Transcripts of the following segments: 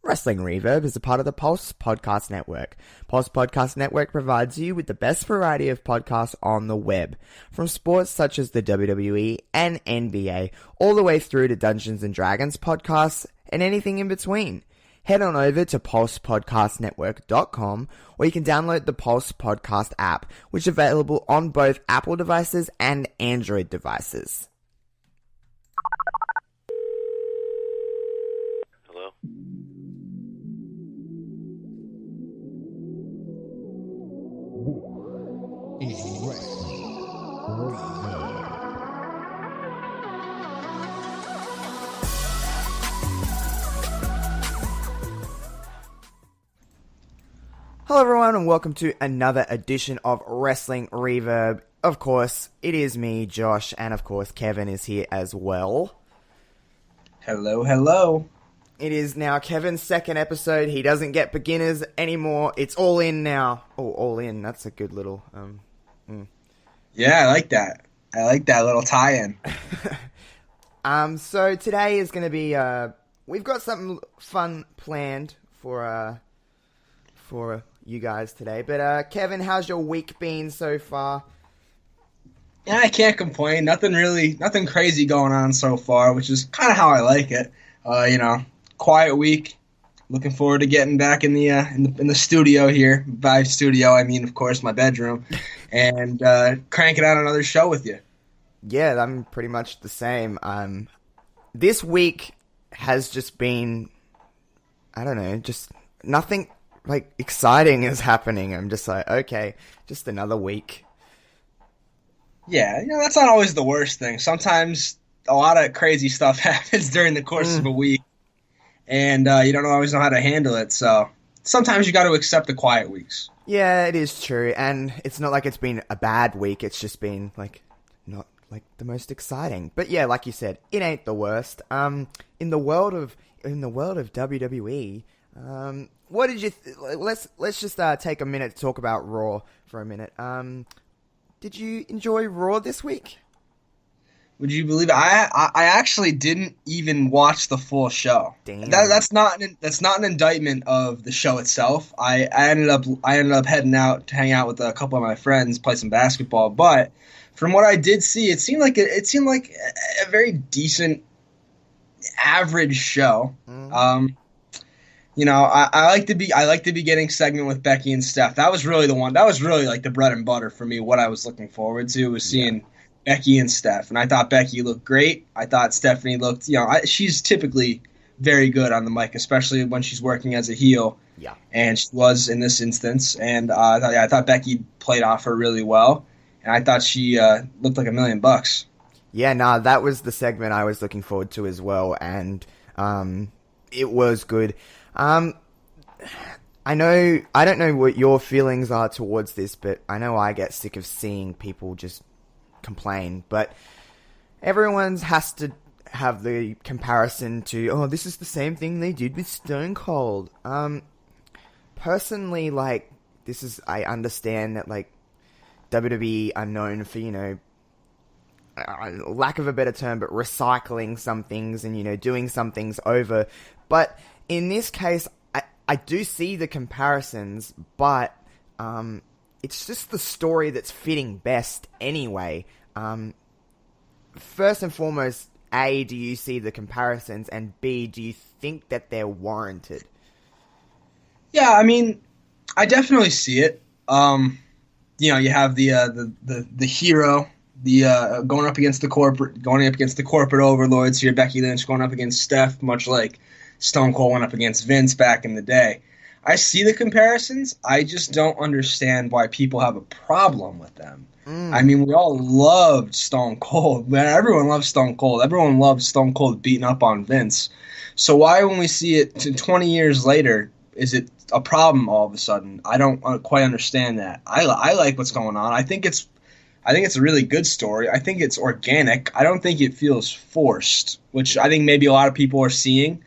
Wrestling Reverb is a part of the Pulse Podcast Network. Pulse Podcast Network provides you with the best variety of podcasts on the web, from sports such as the WWE and NBA, all the way through to Dungeons & Dragons podcasts and anything in between. Head on over to pulsepodcastnetwork.com, or you can download the Pulse Podcast app, which is available on both Apple devices and Android devices. Hello? Hello everyone and welcome to another edition of Wrestling Reverb. Of course, it is me, Josh, and of course Kevin is here as well. Hello, hello. It is now Kevin's second episode. He doesn't get beginners anymore. It's all in now. Oh, all in. That's a good little... Yeah, I like that. I like that little tie-in. So today is going to be... we've got something fun planned for you guys today. But Kevin, how's your week been so far? Yeah, I can't complain. Nothing crazy going on so far, which is kind of how I like it. Quiet week. Looking forward to getting back in the studio here. By studio, I mean, of course, my bedroom, and cranking out another show with you. Yeah, I'm pretty much the same. This week has just been, I don't know, just nothing like exciting is happening. I'm just like, okay, just another week. Yeah, that's not always the worst thing. Sometimes a lot of crazy stuff happens during the course of a week, and you don't always know how to handle it. So sometimes you got to accept the quiet weeks. Yeah, it is true, and it's not like it's been a bad week. It's just been like not like the most exciting. But yeah, like you said, it ain't the worst. In the world of WWE, what did you? Let's just take a minute to talk about Raw for a minute. Did you enjoy Raw this week? Would you believe it? I actually didn't even watch the full show. Damn. That's not an indictment of the show itself. I ended up heading out to hang out with a couple of my friends, play some basketball. But from what I did see, it seemed like a very decent, average show. I like the beginning segment with Becky and Steph. That was really the one. That was really like the bread and butter for me. What I was looking forward to was seeing Becky and Steph, and I thought Becky looked great. I thought Stephanie looked, she's typically very good on the mic, especially when she's working as a heel. Yeah, and she was in this instance. And I thought Becky played off her really well, and I thought she looked like $1 million. Yeah, nah, that was the segment I was looking forward to as well, and it was good. I don't know what your feelings are towards this, but I know I get sick of seeing people just complain, but everyone has to have the comparison to, oh, this is the same thing they did with Stone Cold. Personally, like, I understand that, like, WWE are known for, lack of a better term, but recycling some things and, doing some things over. But in this case, I do see the comparisons, but it's just the story that's fitting best anyway. First and foremost, A, do you see the comparisons? And B, do you think that they're warranted? Yeah, I mean, I definitely see it. You have the hero, going up against the corporate overlords here. Becky Lynch going up against Steph, much like Stone Cold went up against Vince back in the day. I see the comparisons. I just don't understand why people have a problem with them. I mean, we all loved Stone Cold. Man, everyone loves Stone Cold. Everyone loves Stone Cold beating up on Vince. So why, when we see it 20 years later, is it a problem all of a sudden? I don't quite understand that. I like what's going on. I think it's a really good story. I think it's organic. I don't think it feels forced, which I think maybe a lot of people are seeing.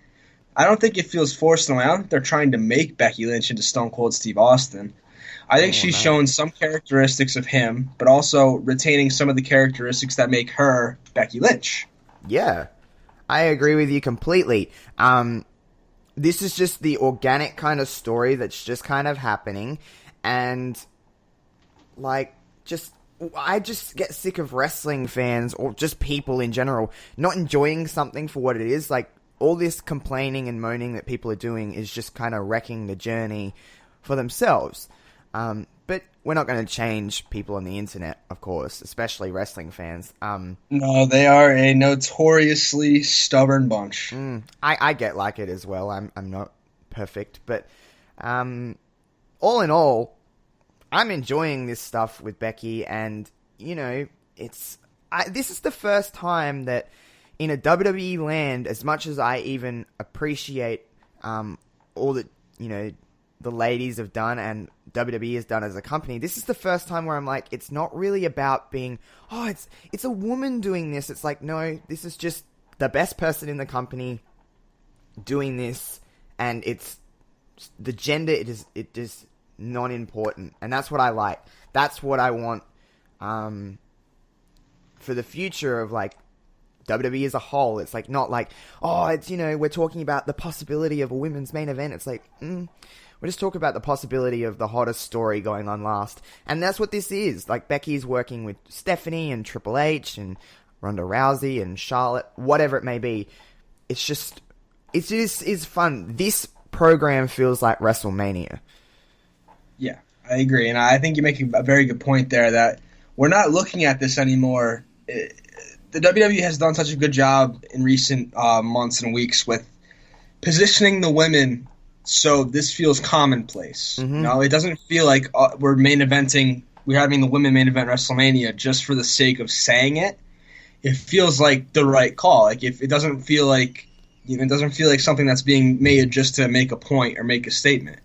I don't think it feels forced in a way. I don't think they're trying to make Becky Lynch into Stone Cold Steve Austin. I think she's shown some characteristics of him, but also retaining some of the characteristics that make her Becky Lynch. Yeah, I agree with you completely. this is just the organic kind of story that's just kind of happening, and like I just get sick of wrestling fans or just people in general not enjoying something for what it is. Like, all this complaining and moaning that people are doing is just kind of wrecking the journey for themselves. But we're not going to change people on the internet, of course, especially wrestling fans. No, they are a notoriously stubborn bunch. I get like it as well. I'm not perfect, but all in all, I'm enjoying this stuff with Becky, and this is the first time that in a WWE land, as much as I even appreciate all that the ladies have done and WWE has done as a company, this is the first time where I'm like, it's not really about being, it's a woman doing this. It's like, no, this is just the best person in the company doing this, and it's the gender. It is not important, and that's what I like. That's what I want for the future of like WWE as a whole. It's like not like, it's we're talking about the possibility of a women's main event. It's like we're just talking about the possibility of the hottest story going on last, and that's what this is. Like, Becky's working with Stephanie and Triple H and Ronda Rousey and Charlotte, whatever it may be. It's just is fun. This program feels like WrestleMania. Yeah, I agree. And I think you make a very good point there that we're not looking at this anymore. The WWE has done such a good job in recent months and weeks with positioning the women so this feels commonplace. Mm-hmm. No, it doesn't feel like we're having the women main event WrestleMania just for the sake of saying it. It feels like the right call. Like, if it doesn't feel like something that's being made just to make a point or make a statement.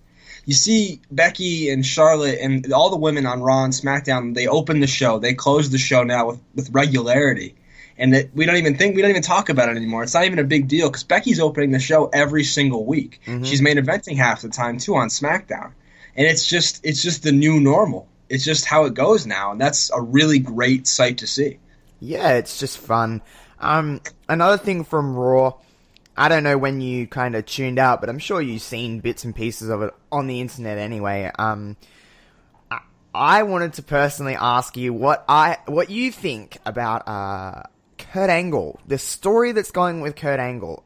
You see Becky and Charlotte and all the women on Raw and SmackDown, they open the show. They close the show now with regularity. And that we don't even talk about it anymore. It's not even a big deal because Becky's opening the show every single week. Mm-hmm. She's main eventing half the time too on SmackDown. And it's just the new normal. It's just how it goes now, and that's a really great sight to see. Yeah, it's just fun. Another thing from Raw, I don't know when you kind of tuned out, but I'm sure you've seen bits and pieces of it on the internet anyway. I wanted to personally ask you what you think about Kurt Angle, the story that's going with Kurt Angle.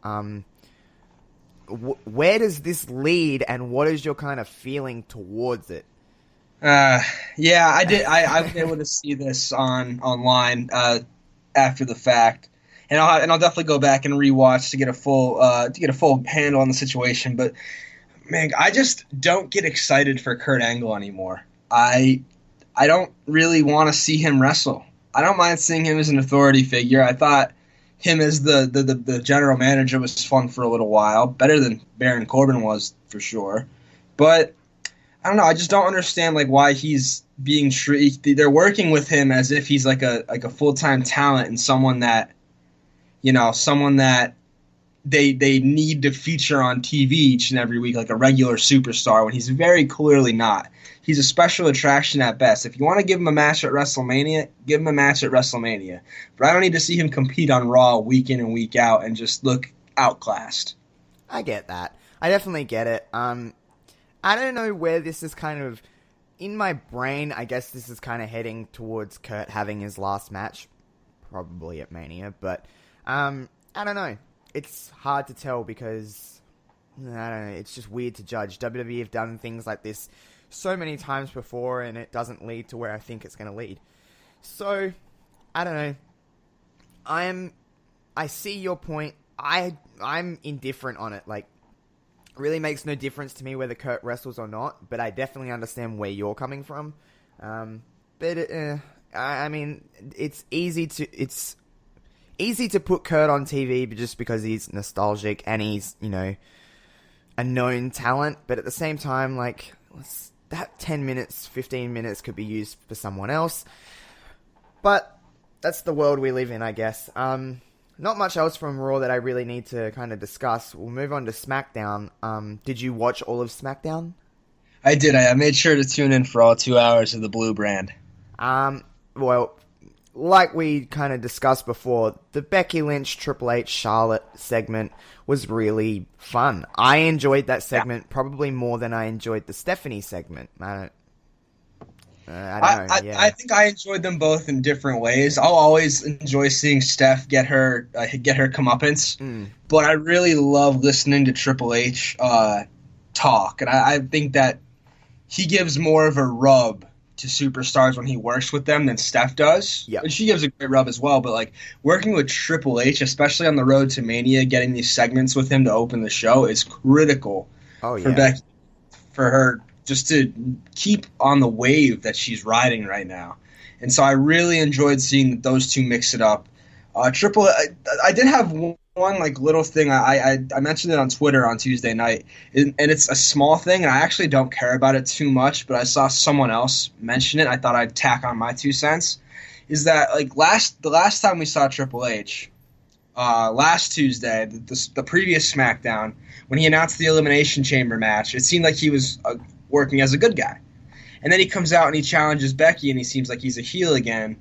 Where does this lead, and what is your kind of feeling towards it? Yeah, I did. I was able to see this online after the fact. And I'll definitely go back and rewatch to get a full handle on the situation. But man, I just don't get excited for Kurt Angle anymore. I don't really want to see him wrestle. I don't mind seeing him as an authority figure. I thought him as the general manager was fun for a little while, better than Baron Corbin was for sure. But I don't know. I just don't understand why he's being treated. They're working with him as if he's like a full-time talent and someone that they need to feature on TV each and every week like a regular superstar, when he's very clearly not. He's a special attraction at best. If you want to give him a match at WrestleMania, give him a match at WrestleMania. But I don't need to see him compete on Raw week in and week out and just look outclassed. I get that. I definitely get it. I don't know where this is kind of... In my brain, I guess this is kind of heading towards Kurt having his last match. Probably at Mania, but... I don't know. It's hard to tell because, I don't know, it's just weird to judge. WWE have done things like this so many times before, and it doesn't lead to where I think it's going to lead. So, I don't know. I see your point. I'm indifferent on it. Like, it really makes no difference to me whether Kurt wrestles or not, but I definitely understand where you're coming from. I mean, it's easy to put Kurt on TV just because he's nostalgic and he's, a known talent. But at the same time, that 10 minutes, 15 minutes could be used for someone else. But that's the world we live in, I guess. Not much else from Raw that I really need to kind of discuss. We'll move on to SmackDown. Did you watch all of SmackDown? I did. I made sure to tune in for all 2 hours of the Blue Brand. Well... like we kind of discussed before, the Becky Lynch, Triple H, Charlotte segment was really fun. I enjoyed that segment probably more than I enjoyed the Stephanie segment. I don't know. I think I enjoyed them both in different ways. I'll always enjoy seeing Steph get her comeuppance, but I really love listening to Triple H talk, and I think that he gives more of a rub to superstars when he works with them than Steph does. Yeah. And she gives a great rub as well, but like working with Triple H, especially on the road to Mania, getting these segments with him to open the show is critical for Becky, for her just to keep on the wave that she's riding right now. And so I really enjoyed seeing those two mix it up. I did have one like little thing. I mentioned it on Twitter on Tuesday night, and it's a small thing, and I actually don't care about it too much, but I saw someone else mention it. I thought I'd tack on my 2 cents. Is that like the last time we saw Triple H, last Tuesday, the previous SmackDown, when he announced the Elimination Chamber match, it seemed like he was working as a good guy, and then he comes out and he challenges Becky, and he seems like he's a heel again.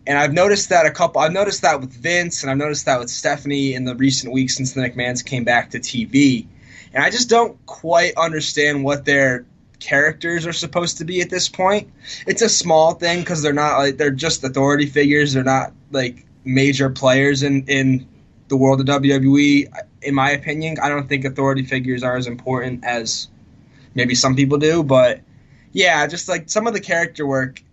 And I've noticed that I've noticed that with Vince, and I've noticed that with Stephanie in the recent weeks since the McMahons came back to TV. And I just don't quite understand what their characters are supposed to be at this point. It's a small thing because they're not like they're just authority figures. They're not like major players in the world of WWE. In my opinion, I don't think authority figures are as important as maybe some people do. But yeah, just like some of the character work.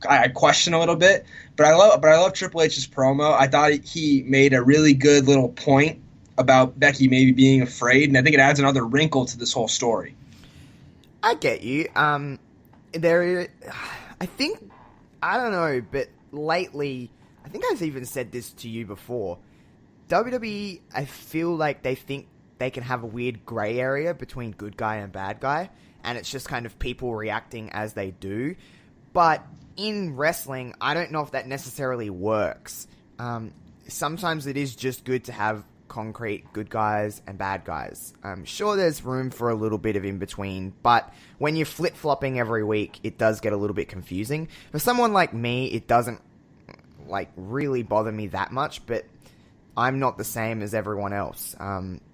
I question a little bit, but I love Triple H's promo. I thought he made a really good little point about Becky maybe being afraid, and I think it adds another wrinkle to this whole story. I get you. I think, I don't know, but lately, I think I've even said this to you before. WWE, I feel like they think they can have a weird gray area between good guy and bad guy, and it's just kind of people reacting as they do. But in wrestling, I don't know if that necessarily works. Sometimes it is just good to have concrete good guys and bad guys. Sure, there's room for a little bit of in between, but when you're flip-flopping every week, it does get a little bit confusing. For someone like me, it doesn't like really bother me that much, but I'm not the same as everyone else.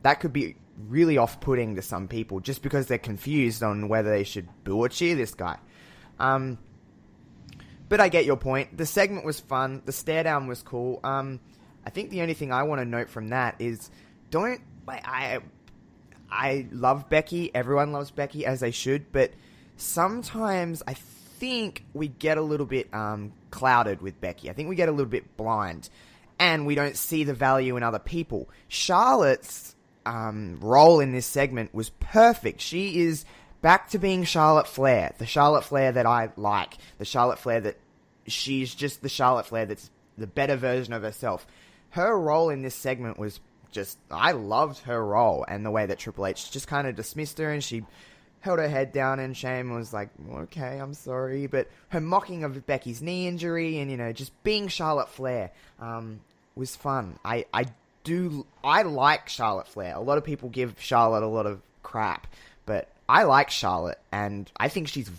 That could be really off-putting to some people just because they're confused on whether they should boo or cheer this guy. But I get your point. The segment was fun. The stare down was cool. I think the only thing I want to note from that is I love Becky. Everyone loves Becky, as they should. But sometimes I think we get a little bit clouded with Becky. I think we get a little bit blind. And we don't see the value in other people. Charlotte's role in this segment was perfect. She is back to being Charlotte Flair. The Charlotte Flair that I like. The Charlotte Flair that she's just the Charlotte Flair that's the better version of herself. Her role in this segment was just, I loved her role and the way that Triple H just kind of dismissed her and she held her head down in shame and was like, okay, I'm sorry. But her mocking of Becky's knee injury and, you know, just being Charlotte Flair was fun. I like Charlotte Flair. A lot of people give Charlotte a lot of crap, but I like Charlotte and I think she's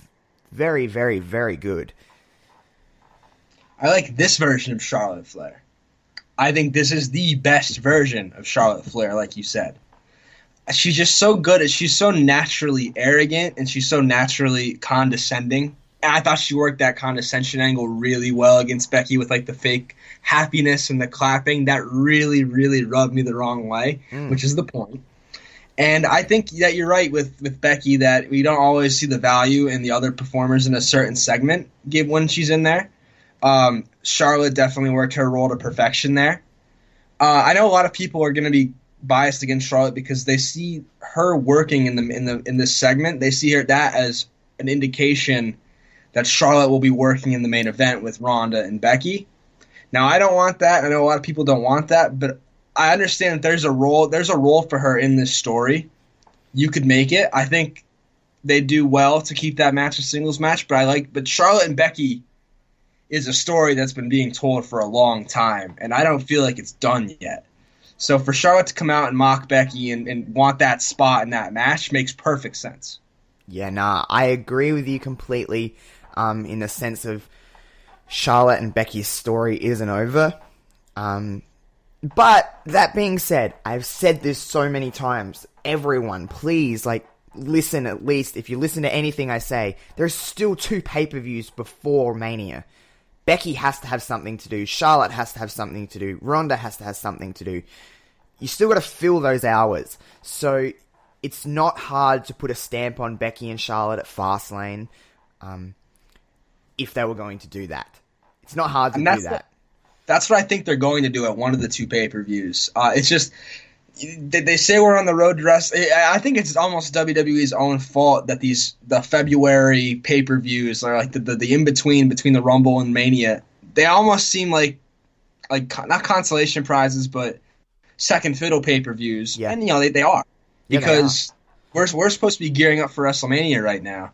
very, very, very good. I like this version of Charlotte Flair. I think this is the best version of Charlotte Flair, like you said. She's just so good. She's so naturally arrogant, and she's so naturally condescending. And I thought she worked that condescension angle really well against Becky with like the fake happiness and the clapping. That really, really rubbed me the wrong way, which is the point. And I think that you're right with Becky that we don't always see the value in the other performers in a certain segment when she's in there. Charlotte definitely worked her role to perfection there. I know a lot of people are going to be biased against Charlotte because they see her working in this segment. They see that as an indication that Charlotte will be working in the main event with Ronda and Becky. Now, I don't want that. I know a lot of people don't want that, but I understand that there's a role for her in this story. You could make it. I think they do well to keep that match a singles match, but Charlotte and Becky is a story that's been being told for a long time, and I don't feel like it's done yet. So for Charlotte to come out and mock Becky and want that spot in that match makes perfect sense. Yeah, nah, I agree with you completely in the sense of Charlotte and Becky's story isn't over. But that being said, I've said this so many times. Everyone, please, listen at least. If you listen to anything I say, there's still 2 pay-per-views before Mania. Becky has to have something to do. Charlotte has to have something to do. Ronda has to have something to do. You still got to fill those hours. So it's not hard to put a stamp on Becky and Charlotte at Fastlane if they were going to do that. It's not hard to do that. That's what I think they're going to do at one of the 2 pay-per-views. It's just, they say we're on the road to wrestling. I think it's almost WWE's own fault that the February pay-per-views are like the in-between between the Rumble and Mania. They almost seem like not consolation prizes, but second fiddle pay-per-views. Yeah. And, they are. Because we're supposed to be gearing up for WrestleMania right now.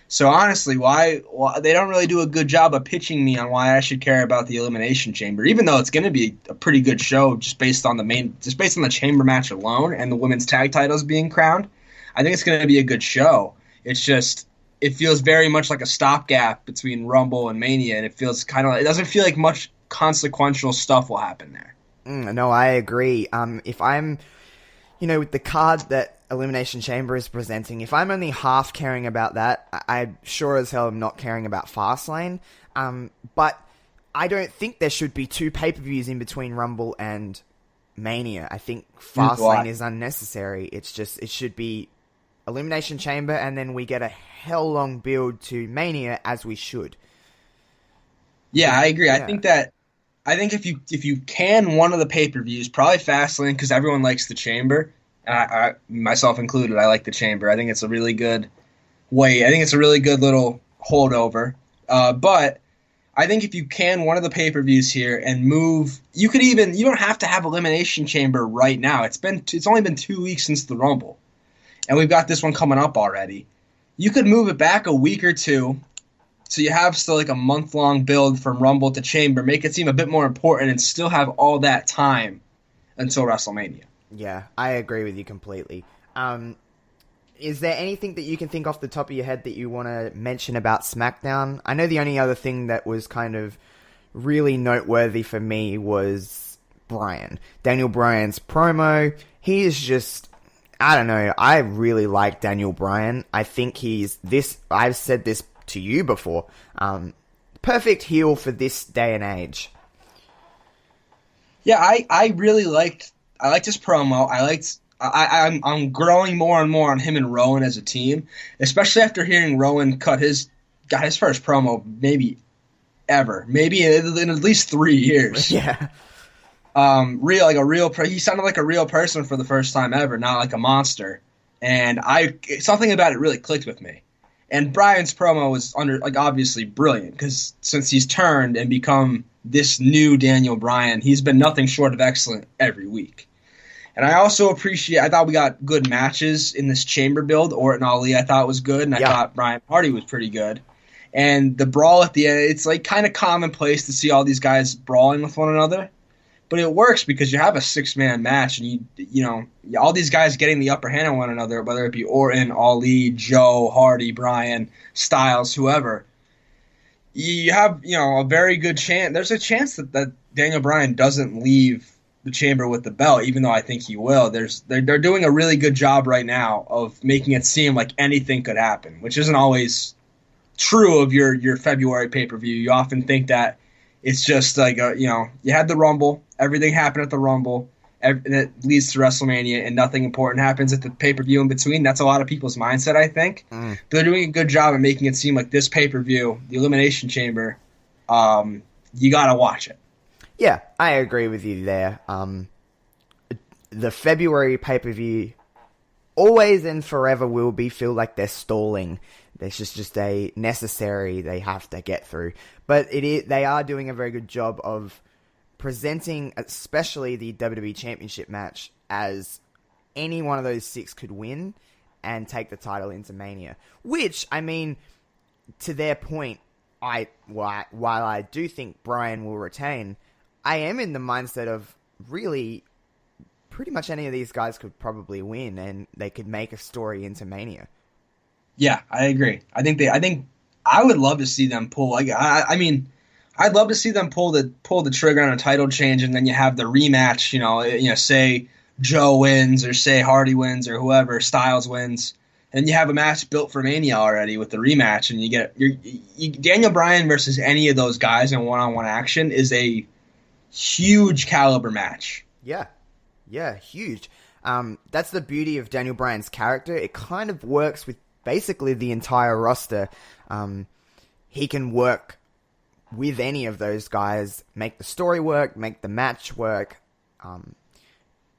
So honestly, why they don't really do a good job of pitching me on why I should care about the Elimination Chamber, even though it's going to be a pretty good show just based on the chamber match alone and the women's tag titles being crowned. I think it's going to be a good show. It's just it feels very much like a stopgap between Rumble and Mania, and it feels it doesn't feel like much consequential stuff will happen there. No, I agree. If I'm, with the card that Elimination Chamber is presenting, if I'm only half caring about that, I sure as hell am not caring about Fastlane. But I don't think there should be 2 pay-per-views in between Rumble and Mania. I think Fastlane is unnecessary. It should be Elimination Chamber, and then we get a hell long build to Mania, as we should. Yeah, I agree. Yeah. I think if you can one of the pay-per-views, probably Fastlane, because everyone likes the Chamber. I myself included, I like the Chamber. I think it's a really good way. I think it's a really good little holdover. But I think if you can one of the pay-per-views here and move, you don't have to have Elimination Chamber right now. It's only been 2 weeks since the Rumble, and we've got this one coming up already. You could move it back a week or 2, so you have still a month-long build from Rumble to Chamber, make it seem a bit more important, and still have all that time until WrestleMania. Yeah, I agree with you completely. Is there anything that you can think off the top of your head that you want to mention about SmackDown? I know the only other thing that was kind of really noteworthy for me was Bryan. Daniel Bryan's promo. He is just, I don't know, I really like Daniel Bryan. I think I've said this to you before, perfect heel for this day and age. Yeah, I really liked his promo. I'm growing more and more on him and Rowan as a team, especially after hearing Rowan got his first promo maybe in at least 3 years. Yeah. He sounded like a real person for the first time ever, not like a monster. And something about it really clicked with me. And Bryan's promo was obviously brilliant, because since he's turned and become this new Daniel Bryan, he's been nothing short of excellent every week. And I also I thought we got good matches in this Chamber build. Orton Ali I thought was good, and I thought Brian Hardy was pretty good. And the brawl at the end, it's kind of commonplace to see all these guys brawling with one another. But it works because you have a 6-man match, and all these guys getting the upper hand on one another, whether it be Orton, Ali, Joe, Hardy, Bryan, Styles, whoever. You have a very good chance. There's a chance that Daniel Bryan doesn't leave the Chamber with the belt, even though I think he will. They're doing a really good job right now of making it seem like anything could happen, which isn't always true of your February pay-per-view. You often think that it's just you had the Rumble, everything happened at the Rumble, and it leads to WrestleMania, and nothing important happens at the pay-per-view in between. That's a lot of people's mindset, I think. But they're doing a good job of making it seem like this pay-per-view, the Elimination Chamber, you gotta watch it. Yeah, I agree with you there. The February pay-per-view always and forever will feel like they're stalling. There's just a necessary they have to get through. But they are doing a very good job of presenting, especially the WWE Championship match, as any one of those 6 could win and take the title into Mania. Which, I mean, to their point, while I do think Bryan will retain, I am in the mindset of really pretty much any of these guys could probably win, and they could make a story into Mania. Yeah, I agree. I think I would love to see them pull. I mean, I'd love to see them pull the trigger on a title change, and then you have the rematch. Say Joe wins, or say Hardy wins, or whoever Styles wins, and you have a match built for Mania already with the rematch, and Daniel Bryan versus any of those guys in one-on-one action is a huge caliber match. Yeah, huge. That's the beauty of Daniel Bryan's character. It kind of works with basically the entire roster. He can work with any of those guys, make the story work, make the match work.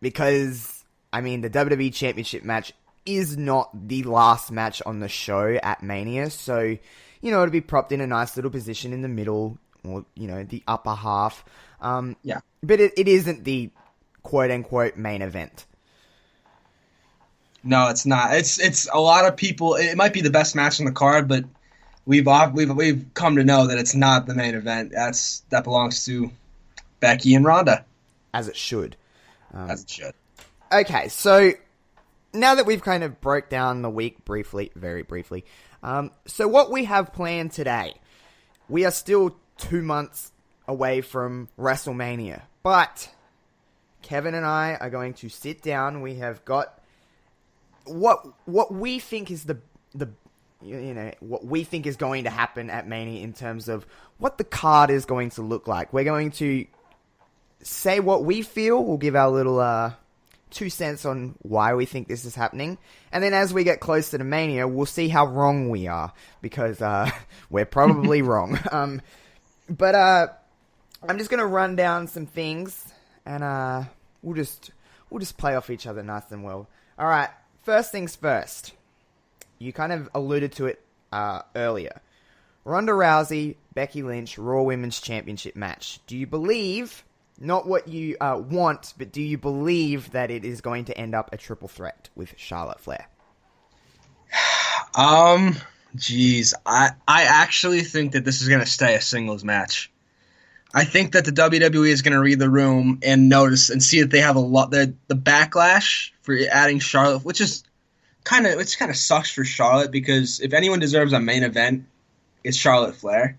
Because, the WWE Championship match is not the last match on the show at Mania. So, it'll be propped in a nice little position in the middle, or, the upper half. Yeah. But it isn't the quote-unquote main event. No, it's not. It's a lot of people. It might be the best match on the card, but we've come to know that it's not the main event. That belongs to Becky and Ronda, as it should. As it should. Okay, so now that we've kind of broke down the week very briefly, so what we have planned today, we are still 2 months away from WrestleMania, but Kevin and I are going to sit down. We have got what we think is what we think is going to happen at Mania in terms of what the card is going to look like. We're going to say what we feel. We'll give our little 2 cents on why we think this is happening. And then as we get closer to Mania, we'll see how wrong we are, because we're probably wrong. But I'm just going to run down some things, and we'll just play off each other nice and well. All right, first things first. You kind of alluded to it earlier. Ronda Rousey, Becky Lynch, Raw Women's Championship match. Do you believe, not what you want, but do you believe that it is going to end up a triple threat with Charlotte Flair? Geez, I actually think that this is going to stay a singles match. I think that the WWE is going to read the room and notice and see that they have a lot. The backlash for adding Charlotte, which is kind of sucks for Charlotte, because if anyone deserves a main event, it's Charlotte Flair.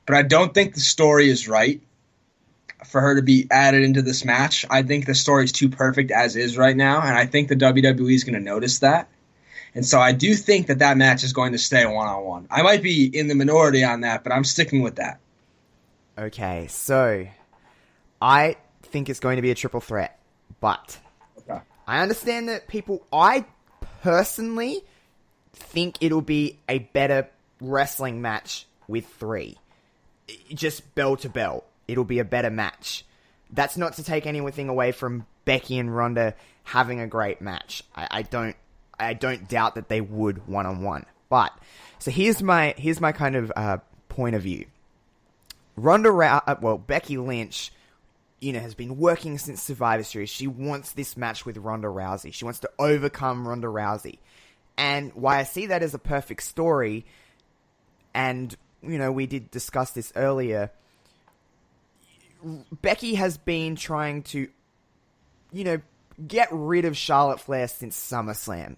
But I don't think the story is right for her to be added into this match. I think the story is too perfect as is right now, and I think the WWE is going to notice that. And so I do think that match is going to stay one-on-one. I might be in the minority on that, but I'm sticking with that. Okay, so I think it's going to be a triple threat, but okay. I understand that I personally think it'll be a better wrestling match with 3. Just bell to bell. It'll be a better match. That's not to take anything away from Becky and Ronda having a great match. I don't doubt that they would one-on-one. But so here's my kind of point of view. Becky Lynch, has been working since Survivor Series. She wants this match with Ronda Rousey. She wants to overcome Ronda Rousey. And why I see that as a perfect story, and, we did discuss this earlier, Becky has been trying to, get rid of Charlotte Flair since SummerSlam.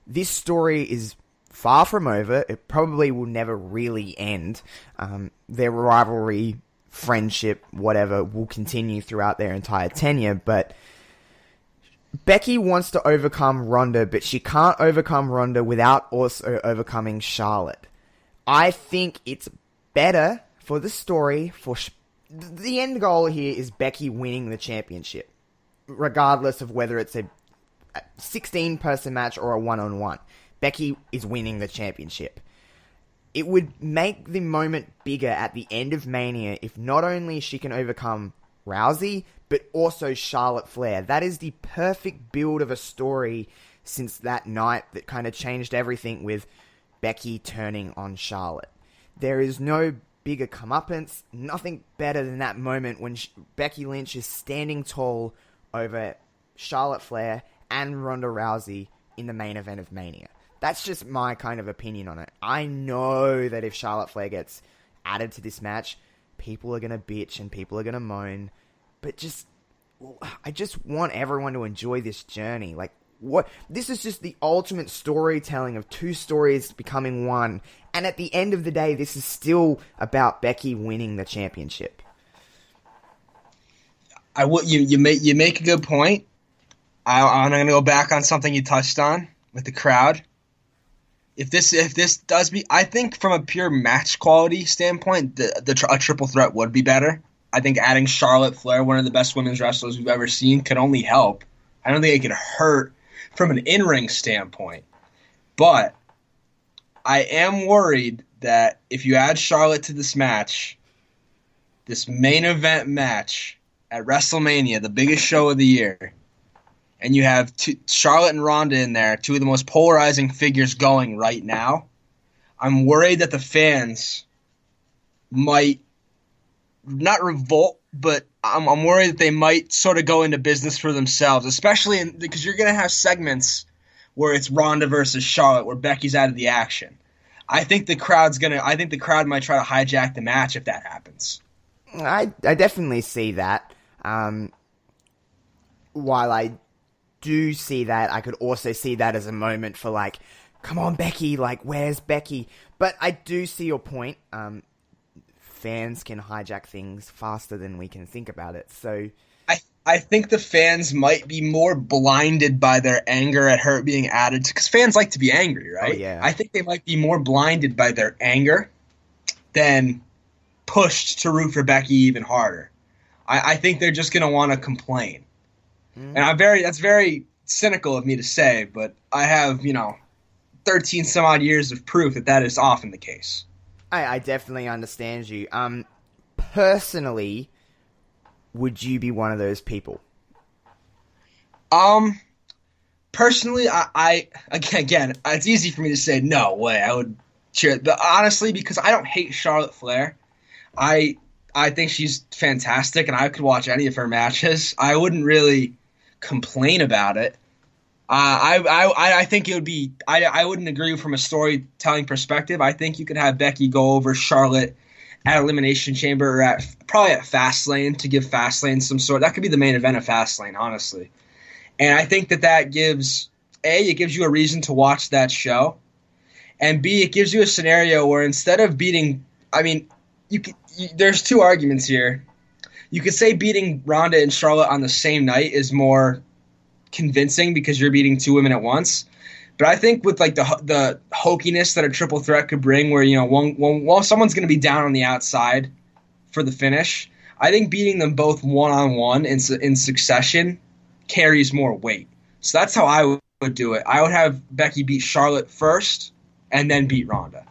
This story is far from over. It probably will never really end. Their rivalry, friendship, whatever, will continue throughout their entire tenure, but Becky wants to overcome Ronda, but she can't overcome Ronda without also overcoming Charlotte. I think it's better for the story, the end goal here is Becky winning the championship, regardless of whether it's a 16-person match or a one-on-one. Becky is winning the championship. It would make the moment bigger at the end of Mania if not only she can overcome Rousey, but also Charlotte Flair. That is the perfect build of a story since that night that kind of changed everything with Becky turning on Charlotte. There is no bigger comeuppance, nothing better than that moment when Becky Lynch is standing tall over Charlotte Flair and Ronda Rousey in the main event of Mania. That's just my kind of opinion on it. I know that if Charlotte Flair gets added to this match, people are going to bitch and people are going to moan, but I just want everyone to enjoy this journey. Like, what? This is just the ultimate storytelling of two stories becoming one. And at the end of the day, this is still about Becky winning the championship. You make a good point. I'm going to go back on something you touched on with the crowd. If this does be, I think from a pure match quality standpoint, a triple threat would be better. I think adding Charlotte Flair, one of the best women's wrestlers we've ever seen, could only help. I don't think it could hurt from an in-ring standpoint. But I am worried that if you add Charlotte to this match, this main event match at WrestleMania, the biggest show of the year, and you have Charlotte and Ronda in there, two of the most polarizing figures going right now, I'm worried that the fans might not revolt, but I'm worried that they might sort of go into business for themselves, especially because you're going to have segments where it's Ronda versus Charlotte, where Becky's out of the action. I think the crowd might try to hijack the match if that happens. I definitely see that. While I do see that, I could also see that as a moment for like, come on Becky, like where's Becky? But I do see your point. Fans can hijack things faster than we can think about it. So I think the fans might be more blinded by their anger at her being added, because fans like to be angry, right? Oh, yeah. I think they might be more blinded by their anger than pushed to root for Becky even harder. I think they're just going to want to complain. And that's very cynical of me to say, but I have, 13 some odd years of proof that is often the case. I definitely understand you. Personally, would you be one of those people? Personally, I again, it's easy for me to say no way. I would cheer, but honestly, because I don't hate Charlotte Flair, I think she's fantastic, and I could watch any of her matches. I wouldn't really complain about it. I think it would be. I wouldn't agree from a storytelling perspective. I think you could have Becky go over Charlotte at Elimination Chamber or probably at Fastlane to give Fastlane some sort. That could be the main event of Fastlane, honestly. And I think that gives it gives you a reason to watch that show, and B, it gives you a scenario where instead of beating, there's two arguments here. You could say beating Ronda and Charlotte on the same night is more convincing because you're beating two women at once. But I think with like the hokiness that a triple threat could bring, where someone's going to be down on the outside for the finish, I think beating them both one-on-one in succession carries more weight. So that's how I would do it. I would have Becky beat Charlotte first and then beat Ronda.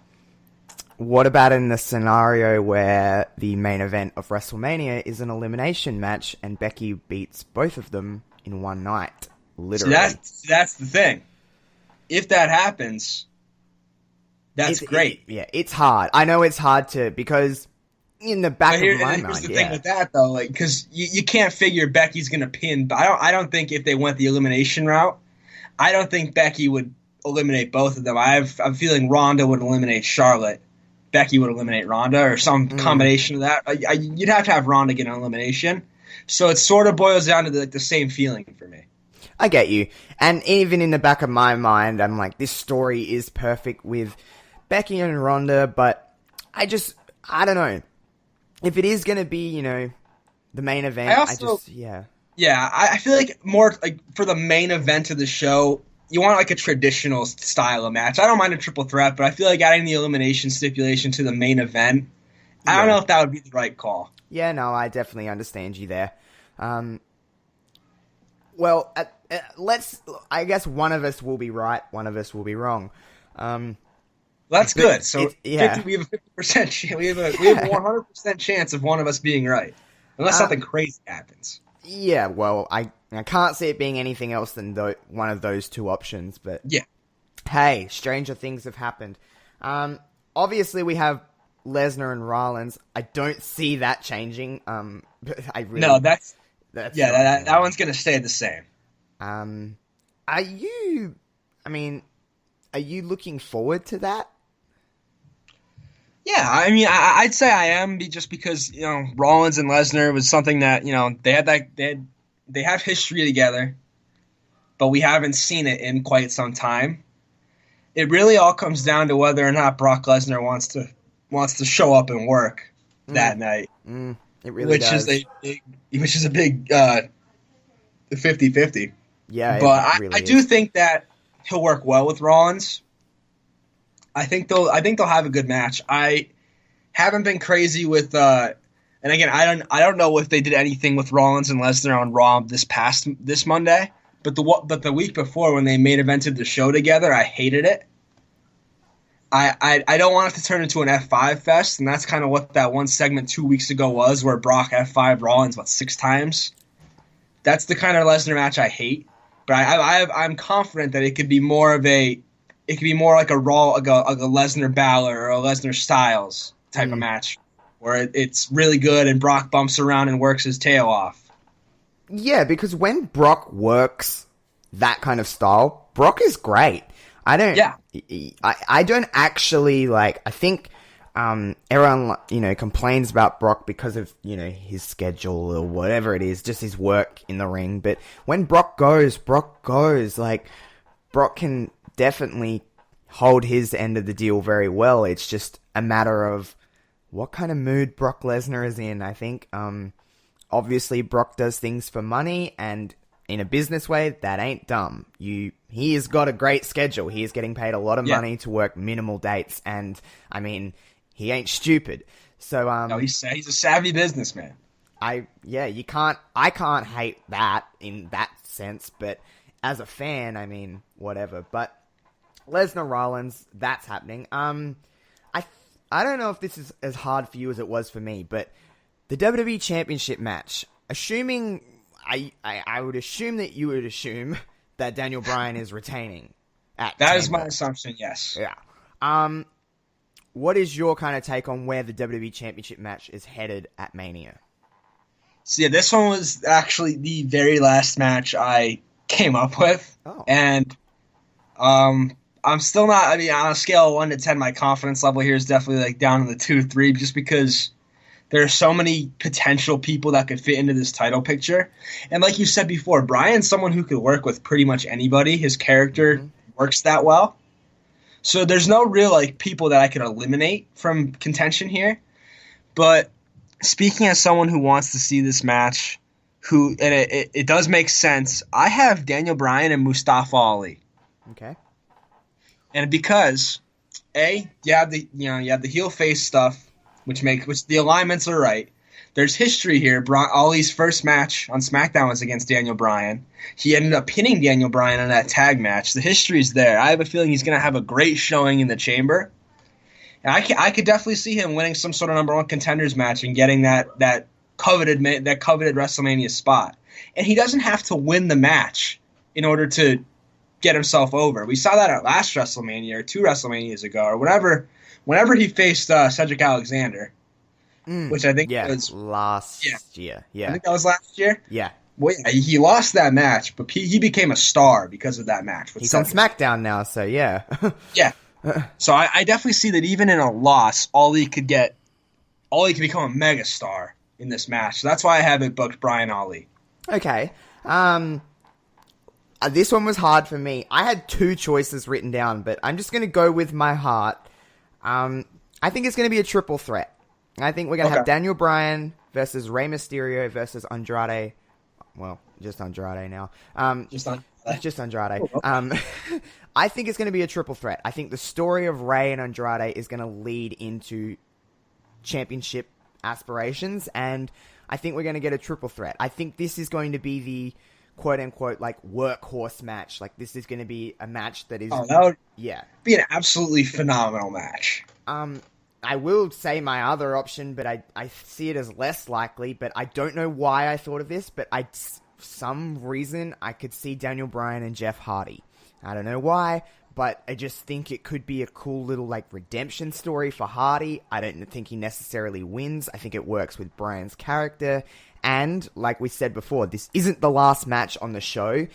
What about in the scenario where the main event of WrestleMania is an elimination match and Becky beats both of them in one night? Literally. So that's the thing. If that happens, that's great. It's hard. I know it's hard to, because in the back of my mind, here's the thing with that though, like, because you can't figure Becky's gonna pin. But I don't think if they went the elimination route, I don't think Becky would eliminate both of them. I'm feeling Ronda would eliminate Charlotte, Becky would eliminate Ronda, or some combination of that. You'd have to have Ronda get an elimination. So it sort of boils down to the same feeling for me. I get you. And even in the back of my mind, I'm like, this story is perfect with Becky and Ronda, but I don't know. If it is going to be, the main event, I feel like more like for the main event of the show, you want like a traditional style of match. I don't mind a triple threat, but I feel like adding the elimination stipulation to the main event, I don't know if that would be the right call. Yeah, no, I definitely understand you there. Well, I guess one of us will be right, one of us will be wrong. That's good. So we have a 50% chance. We have a 100% chance of one of us being right, unless something crazy happens. Yeah, well, I can't see it being anything else than one of those two options. But yeah, hey, stranger things have happened. Obviously, we have Lesnar and Rollins. I don't see that changing. That one's gonna stay the same. Are you looking forward to that? Yeah, I'd say I am, just because Rollins and Lesnar was something that they have history together. but we haven't seen it in quite some time. It really all comes down to whether or not Brock Lesnar wants to show up and work that night. It really does. Which is a big 50-50. Yeah, but I do think that he'll work well with Rollins. I think they'll have a good match. I haven't been crazy with and again I don't know if they did anything with Rollins and Lesnar on Raw this Monday, but the week before when they main evented the show together, I hated it. I don't want it to turn into an F5 fest, and that's kind of what that one segment 2 weeks ago was, where Brock F5 Rollins 6 times. That's the kind of Lesnar match I hate. But I'm confident that it could be more like a Raw, like a Lesnar Balor or a Lesnar Styles type of match, where it's really good and Brock bumps around and works his tail off. Yeah, because when Brock works that kind of style, Brock is great. I don't actually like. I think everyone complains about Brock because of his schedule or whatever it is, just his work in the ring. But when Brock goes. Like, Brock can definitely hold his end of the deal very well. It's just a matter of what kind of mood Brock Lesnar is in. I think obviously Brock does things for money, and in a business way, that ain't dumb. He has got a great schedule. He is getting paid a lot of money to work minimal dates, and I mean, he ain't stupid. So no, he's a savvy businessman. I can't hate that in that sense, but as a fan, I mean, whatever. But Lesnar Rollins, that's happening. I don't know if this is as hard for you as it was for me, but the WWE Championship match, assuming I would assume that you would assume that Daniel Bryan is retaining at That Chamber. is my assumption, yes. Yeah. What is your kind of take on where the WWE Championship match is headed at Mania? So yeah, this one was actually the very last match I came up with. Oh. And I'm still not, I mean, on a scale of 1 to 10, my confidence level here is definitely down in the 2-3, just because there are so many potential people that could fit into this title picture. And like you said before, Bryan's someone who could work with pretty much anybody. His character works that well. So there's no real people that I could eliminate from contention here. But speaking as someone who wants to see this match, it does make sense, I have Daniel Bryan and Mustafa Ali. Okay. And because you have the heel face stuff, which the alignments are right. There's history here. Ali's first match on SmackDown was against Daniel Bryan. He ended up pinning Daniel Bryan in that tag match. The history's there. I have a feeling he's going to have a great showing in the Chamber. And I could definitely see him winning some sort of number one contenders match and getting that coveted WrestleMania spot. And he doesn't have to win the match in order to get himself over. We saw that at last WrestleMania or 2 WrestleManias ago or whenever he faced Cedric Alexander, which I think was last year. Yeah, I think that was last year. Yeah. Well, yeah, he lost that match, but he became a star because of that match. He's on SmackDown now, so yeah. Yeah. So I definitely see that even in a loss, Ali could become a mega star in this match. So that's why I have it booked Bryan Ali. Okay. This one was hard for me. I had 2 choices written down, but I'm just going to go with my heart. I think it's going to be a triple threat. I think we're going to have Daniel Bryan versus Rey Mysterio versus Andrade. Well, just Andrade now. Just Andrade. I think it's going to be a triple threat. I think the story of Rey and Andrade is going to lead into championship aspirations, and I think we're going to get a triple threat. I think this is going to be the quote-unquote workhorse match. This is going to be a match that is... Oh, that would be an absolutely phenomenal match. I will say my other option, but I see it as less likely, but I don't know why I thought of this, but for some reason I could see Daniel Bryan and Jeff Hardy. I don't know why, but I just think it could be a cool little redemption story for Hardy. I don't think he necessarily wins. I think it works with Bryan's character. And like we said before, this isn't the last match on the show.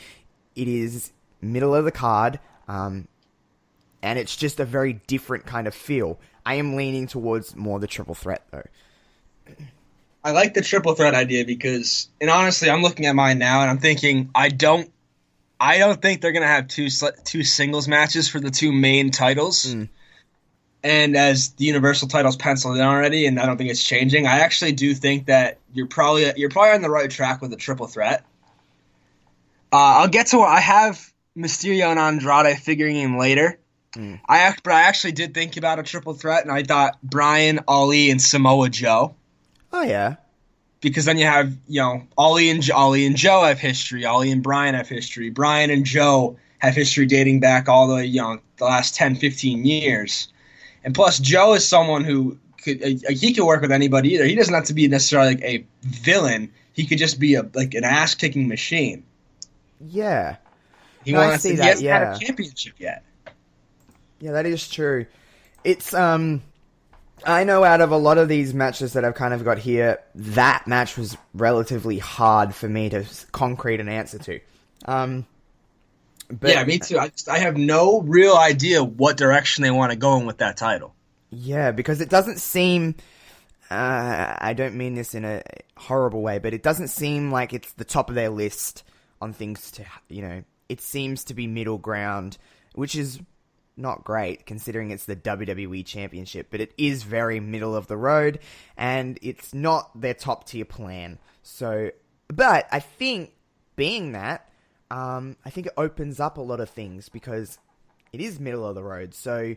It is middle of the card. And it's just a very different kind of feel. I am leaning towards more the triple threat, though. I like the triple threat idea because, and honestly, I'm looking at mine now and I'm thinking, I don't I don't think they're gonna have two singles matches for the two main titles. And as the Universal title's penciled in already, and I don't think it's changing, I actually do think that you're probably on the right track with a triple threat. I'll get to where I have Mysterio and Andrade figuring in later. But I actually did think about a triple threat, and I thought Bryan, Ali, and Samoa Joe. Oh yeah, because then you have Ali and Joe have history. Ali and Bryan have history. Bryan and Joe have history dating back all the the last 10, 15 years. And plus, Joe is someone who he could work with anybody either. He doesn't have to be necessarily like a villain. He could just be an ass kicking machine. Yeah, he hasn't had a championship yet. Yeah, that is true. It's I know out of a lot of these matches that I've kind of got here, that match was relatively hard for me to concrete an answer to. But, yeah, me too. I have no real idea what direction they want to go in with that title. Yeah, because it doesn't seem... I don't mean this in a horrible way, but it doesn't seem like it's the top of their list on things to... it seems to be middle ground, which is not great considering it's the WWE Championship, but it is very middle of the road, and it's not their top tier plan. So, but I think being that, I think it opens up a lot of things because it is middle of the road. So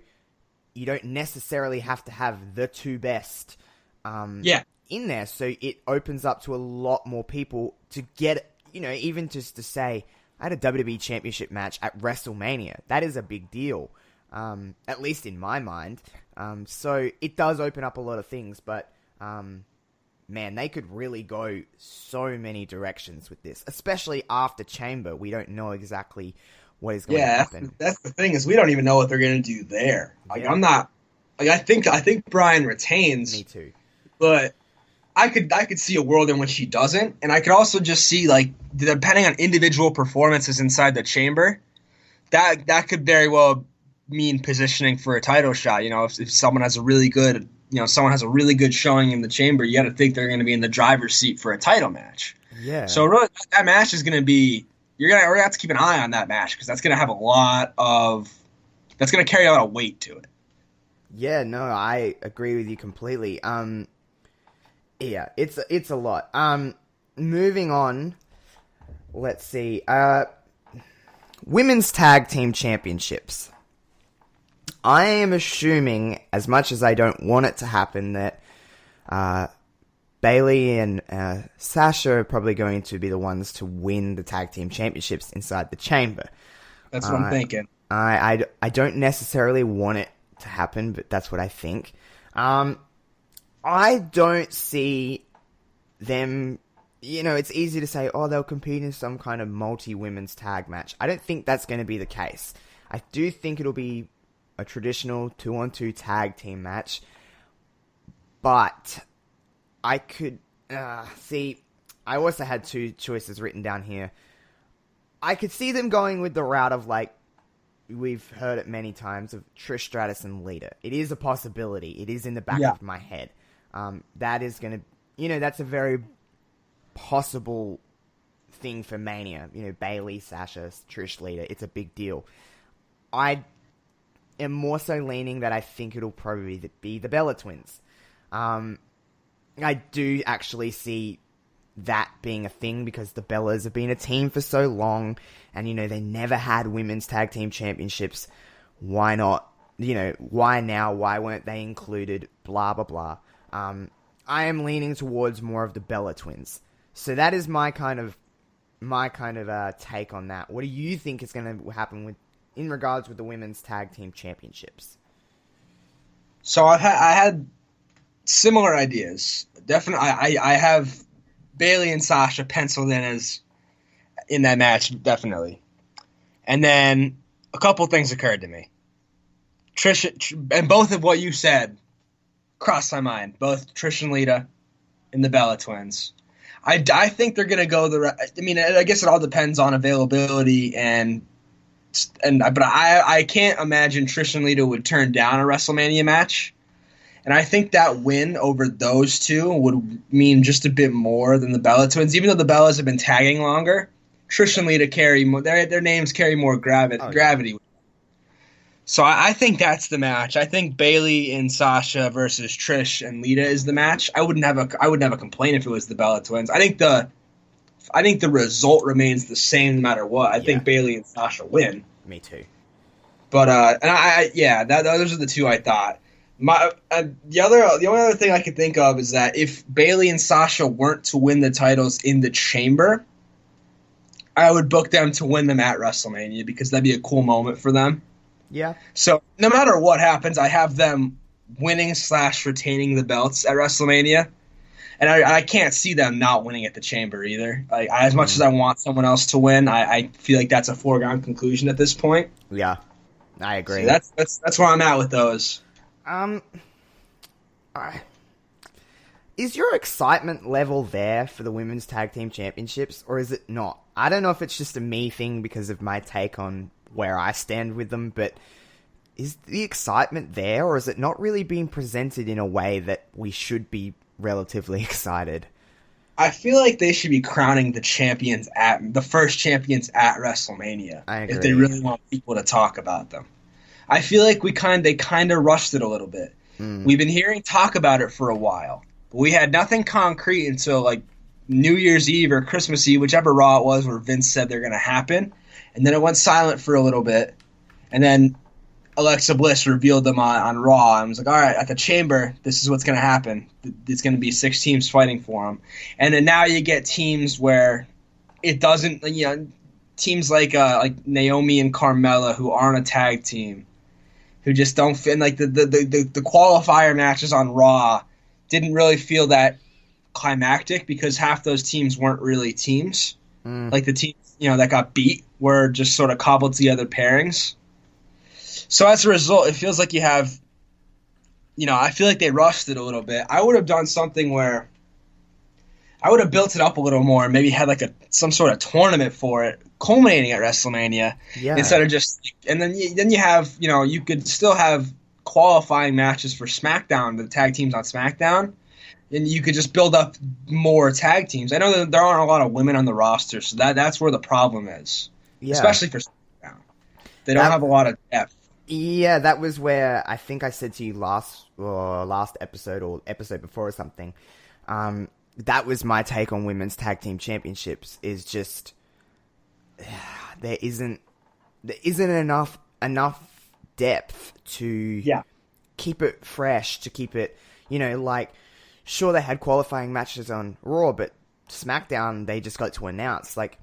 you don't necessarily have to have the two best in there. So it opens up to a lot more people to get, even just to say, I had a WWE Championship match at WrestleMania. That is a big deal, at least in my mind. So it does open up a lot of things, but man, they could really go so many directions with this, especially after Chamber. We don't know exactly what is going to happen. That's the thing, is we don't even know what they're going to do there. Like, I'm not. Like, I think Bryan retains. Me too. But I could see a world in which he doesn't, and I could also just see, like, depending on individual performances inside the Chamber, that could very well mean positioning for a title shot. If someone has a really good. Someone has a really good showing in the Chamber, you got to think they're going to be in the driver's seat for a title match. Yeah. So really, that match is going to be. We're going to have to keep an eye on that match because that's going to have that's going to carry a lot of weight to it. Yeah, no, I agree with you completely. Yeah, it's a lot. Moving on, let's see. Women's Tag Team Championships. I am assuming, as much as I don't want it to happen, that Bayley and Sasha are probably going to be the ones to win the Tag Team Championships inside the Chamber. That's what I'm thinking. I don't necessarily want it to happen, but that's what I think. I don't see them... it's easy to say, they'll compete in some kind of multi-women's tag match. I don't think that's going to be the case. I do think it'll be a traditional 2-on-2 tag team match, but I could see. I also had two choices written down here. I could see them going with the route of, like, we've heard it many times, of Trish Stratus and Lita. It is a possibility. It is in the back of my head. That is going to, that's a very possible thing for Mania. Bayley, Sasha, Trish, Lita. It's a big deal. I am more so leaning that I think it'll probably be the Bella Twins. I do actually see that being a thing because the Bellas have been a team for so long, and they never had women's tag team championships. Why not? Why now? Why weren't they included? Blah blah blah. I am leaning towards more of the Bella Twins. So that is my kind of take on that. What do you think is going to happen in regards with the women's tag team championships? So I had similar ideas. Definitely, I have Bayley and Sasha penciled in as in that match, definitely. And then a couple things occurred to me. Trish, and both of what you said crossed my mind. Both Trish and Lita and the Bella Twins. I think they're gonna go I guess it all depends on availability but I can't imagine Trish and Lita would turn down a WrestleMania match. And I think that win over those two would mean just a bit more than the Bella Twins. Even though the Bellas have been tagging longer, Trish and Lita carry more, their names carry more gravity. So I think that's the match. I think Bayley and Sasha versus Trish and Lita is the match. I wouldn't have a complaint if it was the Bella Twins. I think the result remains the same no matter what. I think Bayley and Sasha win. Me too. But those are the two I thought. The only other thing I could think of is that if Bayley and Sasha weren't to win the titles in the Chamber, I would book them to win them at WrestleMania because that'd be a cool moment for them. Yeah. So no matter what happens, I have them winning / retaining the belts at WrestleMania. And I can't see them not winning at the Chamber either. Like, as much as I want someone else to win, I feel like that's a foregone conclusion at this point. Yeah, I agree. So that's where I'm at with those. Is your excitement level there for the Women's Tag Team Championships, or is it not? I don't know if it's just a me thing because of my take on where I stand with them, but is the excitement there, or is it not really being presented in a way that we should be relatively excited? I feel like they should be crowning the first champions at WrestleMania if they really want people to talk about them. I feel like they kind of rushed it a little bit. We've been hearing talk about it for a while, but we had nothing concrete until like New Year's Eve or Christmas Eve, whichever Raw it was, where Vince said they're going to happen, and then it went silent for a little bit, and then Alexa Bliss revealed them on Raw and was like, all right, at the Chamber, this is what's going to happen. It's going to be 6 teams fighting for them. And then now you get teams where it doesn't, teams like Naomi and Carmella who aren't a tag team, who just don't fit. And like the qualifier matches on Raw didn't really feel that climactic because half those teams weren't really teams. Like the teams, that got beat were just sort of cobbled together pairings. So as a result, it feels like you have, I feel like they rushed it a little bit. I would have done something where I would have built it up a little more and maybe had like some sort of tournament for it, culminating at WrestleMania instead of just. And then you have, you could still have qualifying matches for SmackDown, the tag teams on SmackDown, and you could just build up more tag teams. I know that there aren't a lot of women on the roster, so that's where the problem is, especially for SmackDown. They don't have a lot of depth. Yeah, that was where I think I said to you last episode or episode before or something. That was my take on Women's Tag Team Championships. Is just there isn't enough depth to keep it fresh, to keep it, sure they had qualifying matches on Raw, but SmackDown they just got to announce. Like,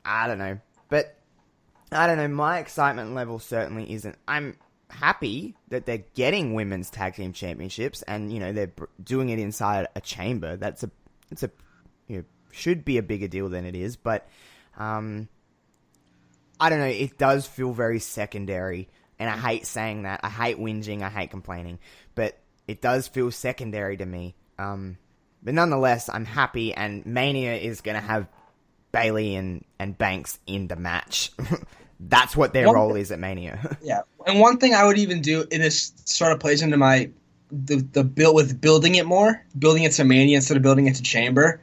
I don't know, but. I don't know, my excitement level certainly isn't. I'm happy that they're getting Women's Tag Team Championships and, they're doing it inside a chamber. It's a should be a bigger deal than it is, but I don't know, it does feel very secondary, and I hate saying that. I hate whinging, I hate complaining, but it does feel secondary to me. But nonetheless, I'm happy, and Mania is going to have Bayley and Banks in the match. That's what their role is at Mania. Yeah, and one thing I would even do, and this sort of plays into the build with building it to Mania instead of building it to Chamber,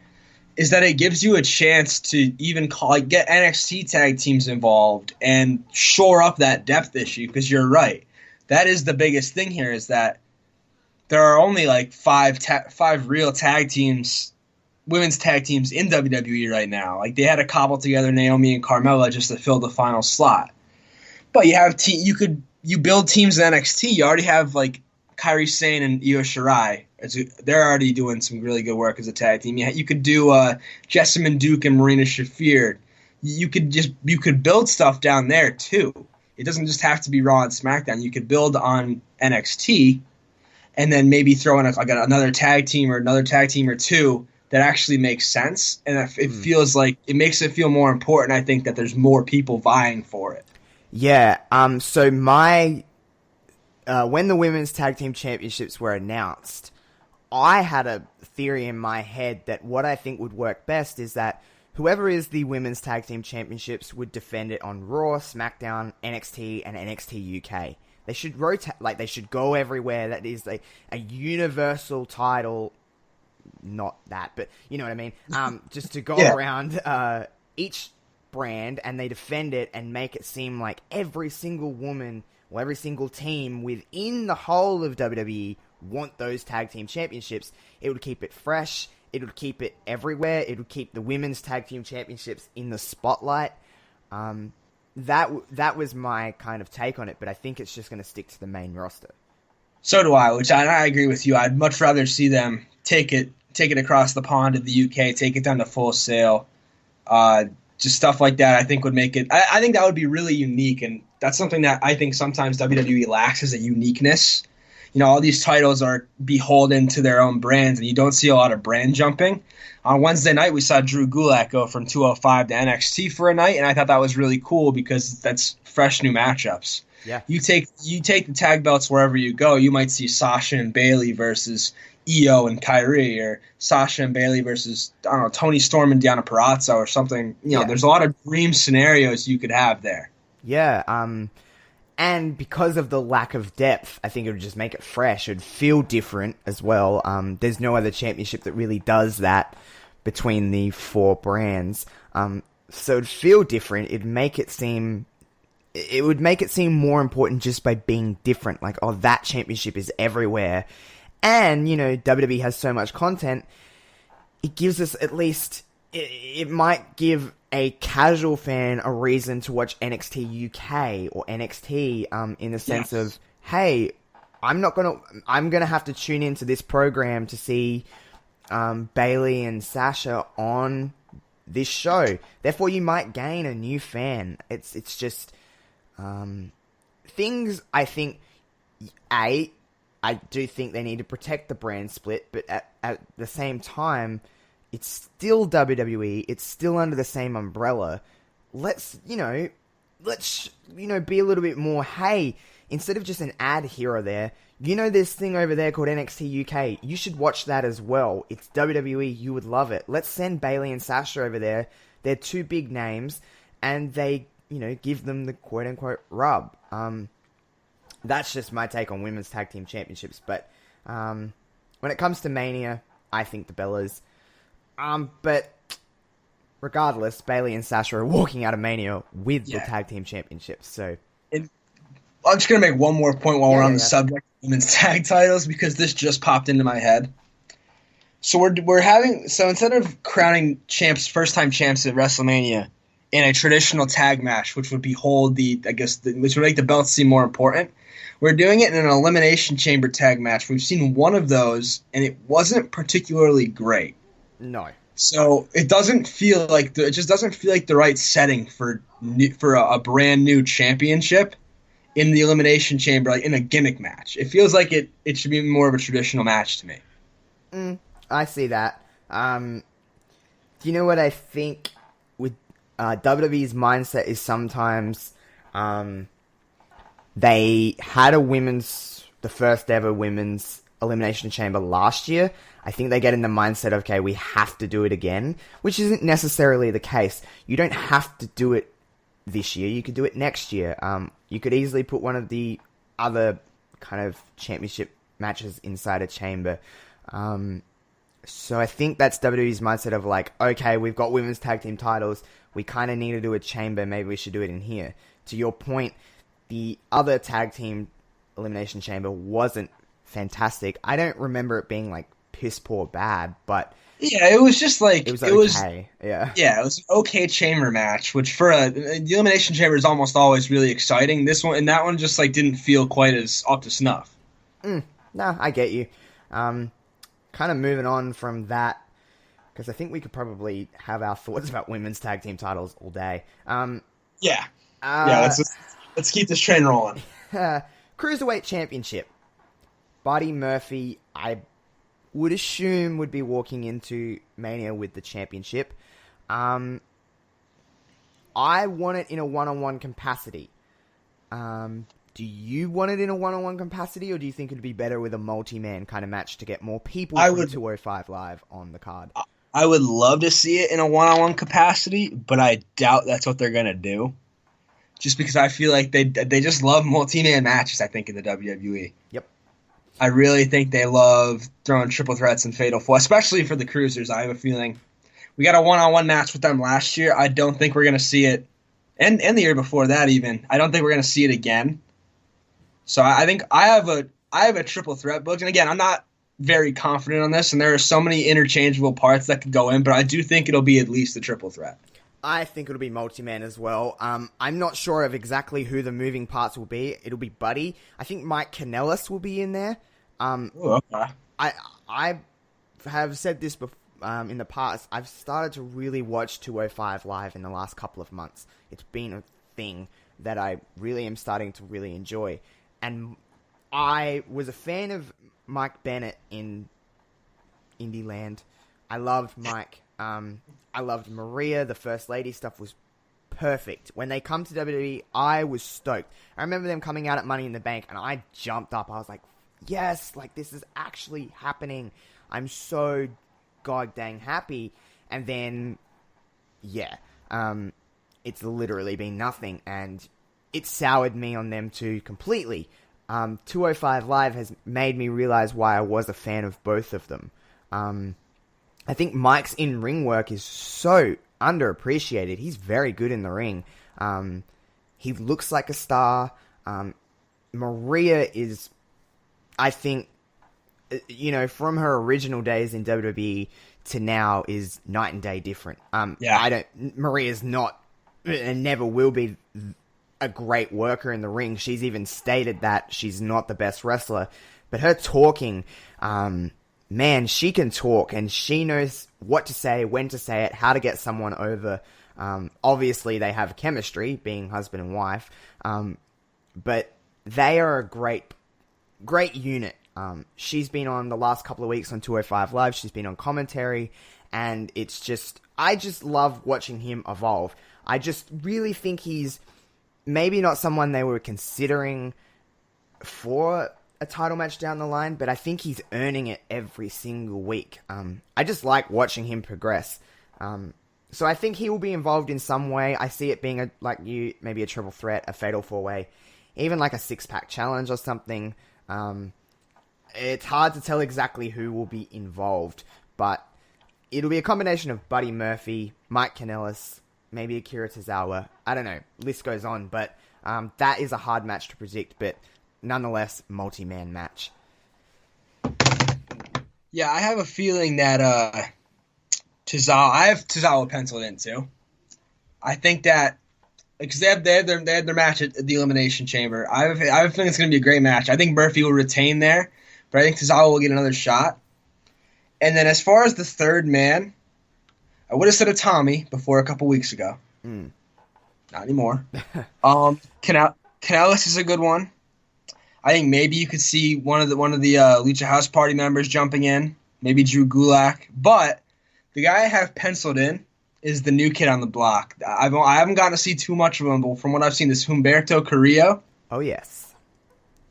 is that it gives you a chance to even get NXT tag teams involved and shore up that depth issue. Because you're right, that is the biggest thing here, is that there are only like five real tag teams. Women's tag teams in WWE right now. Like, they had to cobble together Naomi and Carmella just to fill the final slot. But you have you build teams in NXT. You already have like Kairi Sane and Io Shirai. They're already doing some really good work as a tag team. You could do Jessamine Duke and Marina Shafir. You could build stuff down there too. It doesn't just have to be Raw and SmackDown. You could build on NXT, and then maybe throw in another tag team or two that actually makes sense, and it feels like it makes it feel more important. I think that there's more people vying for it. Yeah. So when the Women's Tag Team Championships were announced, I had a theory in my head that what I think would work best is that whoever is the Women's Tag Team Championships would defend it on Raw, SmackDown, NXT, and NXT UK. They should rotate, they should go everywhere. That is a universal title. Not that, but you know what I mean. Just to go around each brand and they defend it and make it seem like every single woman or every single team within the whole of WWE want those tag team championships, it would keep it fresh. It would keep it everywhere. It would keep the women's tag team championships in the spotlight. That was my kind of take on it, but I think it's just going to stick to the main roster. So do I, which I agree with you. I'd much rather see them take it across the pond to the UK, take it down to Full Sail. Just stuff like that I think would make it... I think that would be really unique, and that's something that I think sometimes WWE lacks is a uniqueness. You know, all these titles are beholden to their own brands, and you don't see a lot of brand jumping. On Wednesday night, we saw Drew Gulak go from 205 to NXT for a night, and I thought that was really cool because that's fresh new matchups. Yeah. You take the tag belts wherever you go. You might see Sasha and Bayley versus Io and Kyrie, or Sasha and Bayley versus, I don't know, Toni Storm and Deonna Purrazzo or something. You know, there's a lot of dream scenarios you could have there. Yeah, and because of the lack of depth, I think it would just make it fresh. It would feel different as well. There's no other championship that really does that between the four brands. So it'd feel different. It would make it seem more important just by being different. Like, oh, that championship is everywhere. And, you know, WWE has so much content, it gives us at least... It might give a casual fan a reason to watch NXT UK or NXT in the sense of, hey, I'm gonna have to tune into this program to see Bayley and Sasha on this show. Therefore, you might gain a new fan. It's just things. I think I do think they need to protect the brand split, but at the same time, it's still WWE. It's still under the same umbrella. Let's be a little bit more, hey, instead of just an ad here or there, this thing over there called NXT UK. You should watch that as well. It's WWE. You would love it. Let's send Bayley and Sasha over there. They're two big names, and they, give them the quote-unquote rub. That's just my take on women's tag team championships. But when it comes to Mania, I think the Bellas... But regardless, Bayley and Sasha are walking out of Mania with the tag team championships. So I'm just going to make one more point while we're on the subject of women's tag titles, because this just popped into my head. So instead of crowning first-time champs at WrestleMania in a traditional tag match, which would behold which would make the belts seem more important, we're doing it in an Elimination Chamber tag match. We've seen one of those, and it wasn't particularly great. No. So it doesn't feel like the right setting for a brand new championship in the Elimination Chamber, like in a gimmick match. It feels like it should be more of a traditional match to me. I see that. Do you know what I think with WWE's mindset is sometimes they had the first ever women's Elimination Chamber last year. I think they get in the mindset, okay, we have to do it again, which isn't necessarily the case. You don't have to do it this year. You could do it next year. You could easily put one of the other kind of championship matches inside a chamber. So I think that's WWE's mindset of like, okay, we've got women's tag team titles. We kind of need to do a chamber. Maybe we should do it in here. To your point, the other tag team Elimination Chamber wasn't fantastic. I don't remember it being like piss poor bad, but yeah, it was just like it was okay. It was an okay chamber match, which for the Elimination Chamber is almost always really exciting. This one and that one just like didn't feel quite as up to snuff. No, I get you. Kind of moving on from that, because I think we could probably have our thoughts about women's tag team titles all day. Let's keep this train rolling. Cruiserweight Championship. Buddy Murphy, I would assume, would be walking into Mania with the championship. I want it in a one-on-one capacity. Do you want it in a one-on-one capacity, or do you think it'd be better with a multi-man kind of match to get more people from 205 Live on the card? I would love to see it in a one-on-one capacity, but I doubt that's what they're going to do. Just because I feel like they just love multi-man matches, I think, in the WWE. Yep. I really think they love throwing triple threats and fatal four, especially for the cruisers. I have a feeling We got a one-on-one match with them last year. I don't think we're going to see it, and the year before that even. I don't think we're going to see it again. So I think I have a triple threat booked. And again, I'm not very confident on this, and there are so many interchangeable parts that could go in, but I do think it'll be at least a triple threat. I think it'll be multi-man as well. I'm not sure of exactly who the moving parts will be. It'll be Buddy. I think Mike Kanellis will be in there. Ooh, okay. I have said this before, in the past. I've started to really watch 205 Live in the last couple of months. It's been a thing that I really am starting to really enjoy. And I was a fan of Mike Bennett in Indieland. I loved Mike. I loved Maria. The First Lady stuff was perfect. When they come to WWE, I was stoked. I remember them coming out at Money in the Bank, and I jumped up. I was like, yes, like this is actually happening. I'm so god dang happy. And then, yeah, it's literally been nothing, and it soured me on them too completely. 205 Live has made me realize why I was a fan of both of them. I think Mike's in-ring work is so underappreciated. He's very good in the ring. He looks like a star. Maria is, I think, from her original days in WWE to now is night and day different. Maria's not and never will be a great worker in the ring. She's even stated that she's not the best wrestler, but her talking, man, she can talk, and she knows what to say, when to say it, how to get someone over. Obviously, they have chemistry, being husband and wife, but they are a great unit. She's been on the last couple of weeks on 205 Live. She's been on commentary, and I just love watching him evolve. I just really think he's maybe not someone they were considering for a title match down the line, but I think he's earning it every single week. I just like watching him progress. So I think he will be involved in some way. I see it being maybe a triple threat, a fatal 4-way, even like a 6-pack challenge or something. It's hard to tell exactly who will be involved, but it'll be a combination of Buddy Murphy, Mike Kanellis, maybe Akira Tozawa. I don't know. List goes on, but that is a hard match to predict, but nonetheless, multi-man match. Yeah, I have a feeling that I have Tozawa penciled in too. I think that because they had their match at the Elimination Chamber. I have a feeling it's going to be a great match. I think Murphy will retain there, but I think Tozawa will get another shot. And then as far as the third man, I would have said a Tommy before a couple weeks ago. Not anymore. Kanellis is a good one. I think maybe you could see one of the Lucha House Party members jumping in, maybe Drew Gulak. But the guy I have penciled in is the new kid on the block. I haven't gotten to see too much of him, but from what I've seen, this Humberto Carrillo. Oh yes,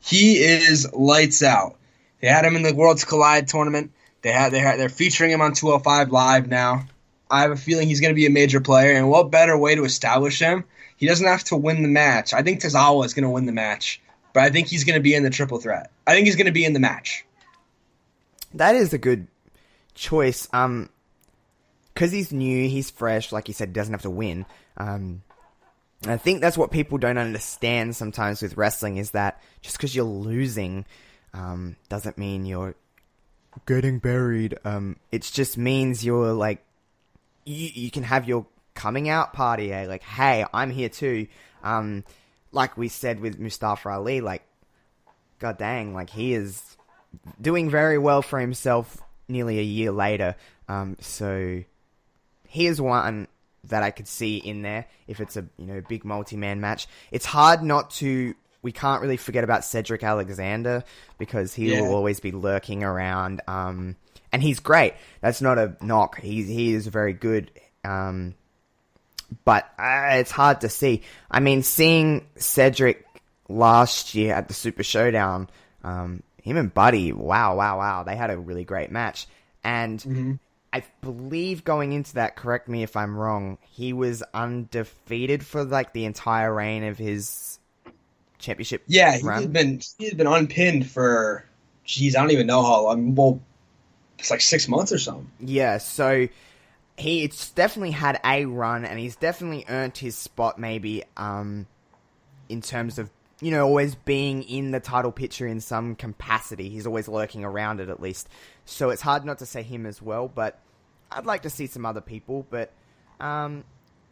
he is lights out. They had him in the Worlds Collide tournament. They're featuring him on 205 Live now. I have a feeling he's going to be a major player, and what better way to establish him? He doesn't have to win the match. I think Tozawa is going to win the match, but I think he's going to be in the triple threat. I think he's going to be in the match. That is a good choice. Because he's new, he's fresh, like you said, doesn't have to win. I think that's what people don't understand sometimes with wrestling, is that just because you're losing doesn't mean you're getting buried. It just means you're like, you can have your coming out party, like, hey, I'm here too. Like we said with Mustafa Ali, like, god dang, like, he is doing very well for himself nearly a year later. So he is one that I could see in there if it's a big multi-man match. It's hard not to. We can't really forget about Cedric Alexander because he will always be lurking around. And he's great. That's not a knock. He is very good. But it's hard to see. I mean, seeing Cedric last year at the Super Showdown, him and Buddy, wow. They had a really great match. And I believe going into that, correct me if I'm wrong, he was undefeated for like the entire reign of his championship run. He's been unpinned for, I don't even know how long. Well, it's like 6 months or something. Yeah, so It's definitely had a run, and he's definitely earned his spot, maybe, in terms of, always being in the title picture in some capacity. He's always lurking around it, at least. So it's hard not to say him as well, but I'd like to see some other people, but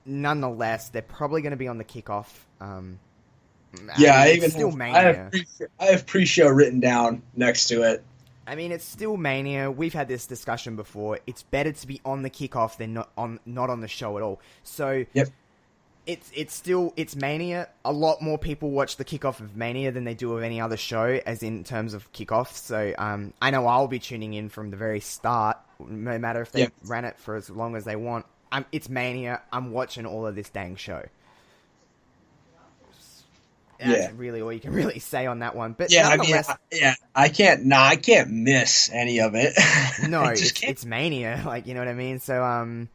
nonetheless, they're probably going to be on the kickoff. I have pre-show written down next to it. I mean, it's still Mania. We've had this discussion before. It's better to be on the kickoff than not on the show at all. So yep. It's Mania. A lot more people watch the kickoff of Mania than they do of any other show, as in terms of kickoff. So I know I'll be tuning in from the very start, no matter if they ran it for as long as they want. It's Mania. I'm watching all of this dang show. That's really all you can really say on that one. But I can't miss any of it. No, it's Mania, you know what I mean? So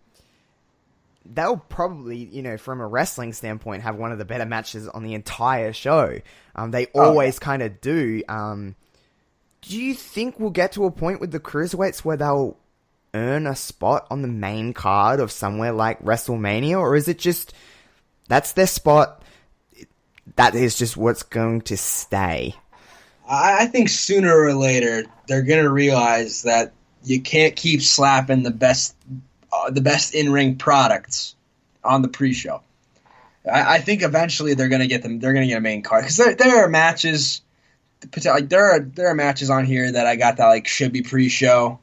they'll probably, from a wrestling standpoint, have one of the better matches on the entire show. They always kind of do. Do you think we'll get to a point with the cruiserweights where they'll earn a spot on the main card of somewhere like WrestleMania, or is it just that's their spot? That is just what's going to stay. I think sooner or later they're going to realize that you can't keep slapping the best in-ring products on the pre-show. I think eventually they're going to get them. They're going to get a main card because there are matches. There are matches on here that I got that should be pre-show,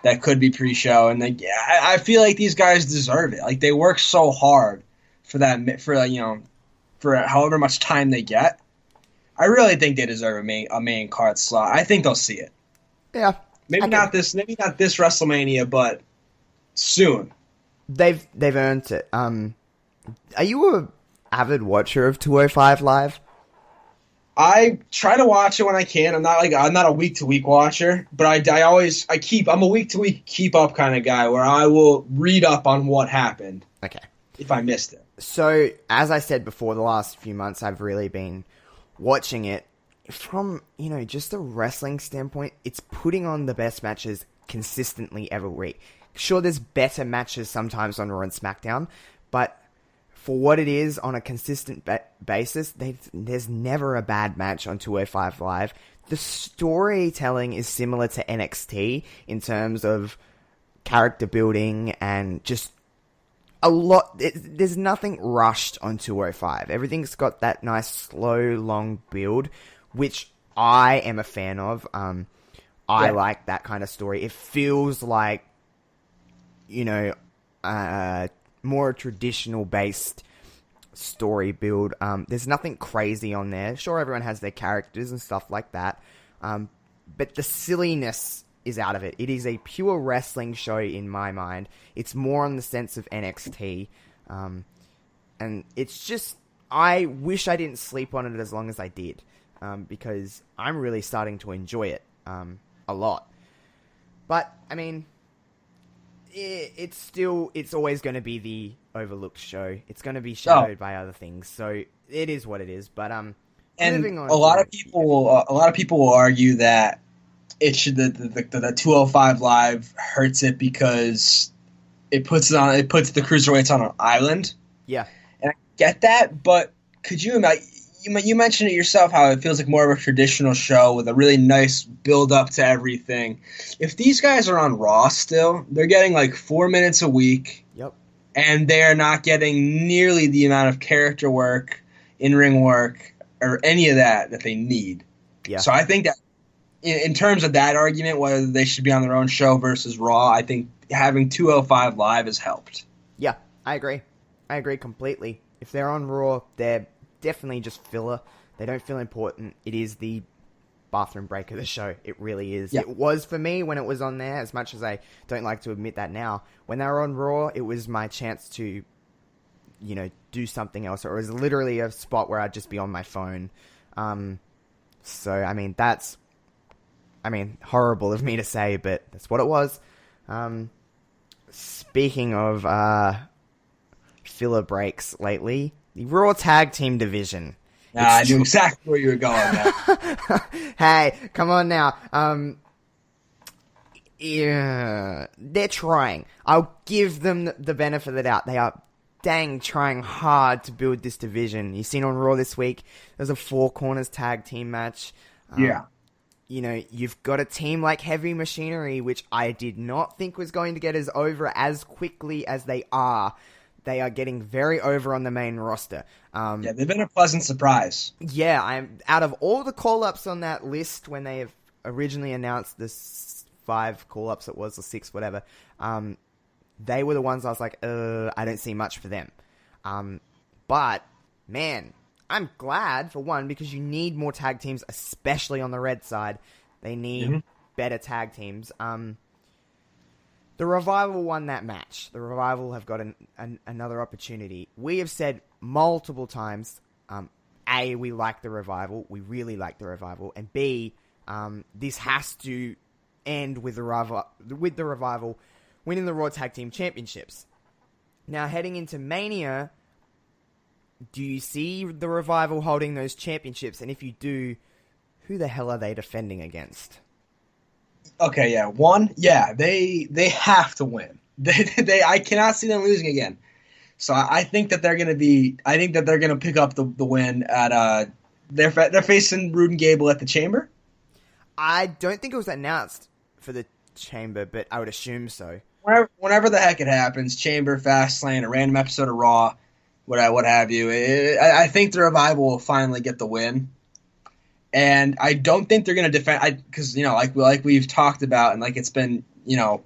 that could be pre-show, and I feel like these guys deserve it. They work so hard for that for however much time they get. I really think they deserve a main card slot. I think they'll see it. Yeah. Maybe not this WrestleMania, but soon. They've earned it. Are you a avid watcher of 205 Live? I try to watch it when I can. I'm not a week to week watcher, but I'm a week to week keep up kind of guy where I will read up on what happened. Okay. If I missed it. So, as I said before, the last few months I've really been watching it from, just a wrestling standpoint. It's putting on the best matches consistently every week. Sure, there's better matches sometimes on Raw and SmackDown, but for what it is on a consistent basis, there's never a bad match on 205 Live. The storytelling is similar to NXT in terms of character building and just a lot. There's nothing rushed on 205. Everything's got that nice, slow, long build, which I am a fan of. I like that kind of story. It feels like, more traditional-based story build. There's nothing crazy on there. Sure, everyone has their characters and stuff like that. But the silliness is out of it. It is a pure wrestling show in my mind. It's more on the sense of NXT. And it's just, I wish I didn't sleep on it as long as I did. Because I'm really starting to enjoy it a lot. But, I mean, it's always going to be the overlooked show. It's going to be shadowed by other things. So it is what it is. But moving on. A lot of people will argue that it should the 205 Live hurts it because it puts the cruiserweights on an island. Yeah, and I get that, but could you imagine? You mentioned it yourself how it feels like more of a traditional show with a really nice build up to everything. If these guys are on Raw still, they're getting 4 minutes a week. Yep. And they're not getting nearly the amount of character work, in-ring work, or any of that they need. Yeah. So I think that in terms of that argument, whether they should be on their own show versus Raw, I think having 205 Live has helped. Yeah, I agree. I agree completely. If they're on Raw, they're definitely just filler. They don't feel important. It is the bathroom break of the show. It really is. Yeah. It was for me when it was on there, as much as I don't like to admit that now. When they were on Raw, it was my chance to, do something else. Or it was literally a spot where I'd just be on my phone. So, I mean, that's, horrible of me to say, but that's what it was. Speaking of filler breaks lately, the Raw Tag Team Division. I knew exactly where you were going there. Hey, come on now. Yeah, they're trying. I'll give them the benefit of the doubt. They are dang trying hard to build this division. You've seen on Raw this week, there's a 4 corners tag team match. Yeah. You know, you've got a team like Heavy Machinery, which I did not think was going to get us over as quickly as they are. They are getting very over on the main roster. Yeah, they've been a pleasant surprise. Yeah, I'm out of all the call-ups on that list when they have originally announced this 5 call-ups, it was, or 6, whatever. They were the ones I was like, I don't see much for them. But, man, I'm glad, for one, because you need more tag teams, especially on the red side. They need better tag teams. The Revival won that match. The Revival have got another opportunity. We have said multiple times, A, we like the Revival. We really like the Revival. And B, this has to end with the Revival winning the Raw Tag Team Championships. Now, heading into Mania, do you see the Revival holding those championships? And if you do, who the hell are they defending against? Okay, yeah. One, yeah, they have to win. I cannot see them losing again. So I think that they're gonna pick up the win at they're facing Rude and Gable at the Chamber. I don't think it was announced for the Chamber, but I would assume so. Whenever the heck it happens, Chamber, Fastlane, a random episode of Raw, what have you. I think the Revival will finally get the win. And I don't think they're going to defend, because, you know, like we've talked about, and like it's been, you know,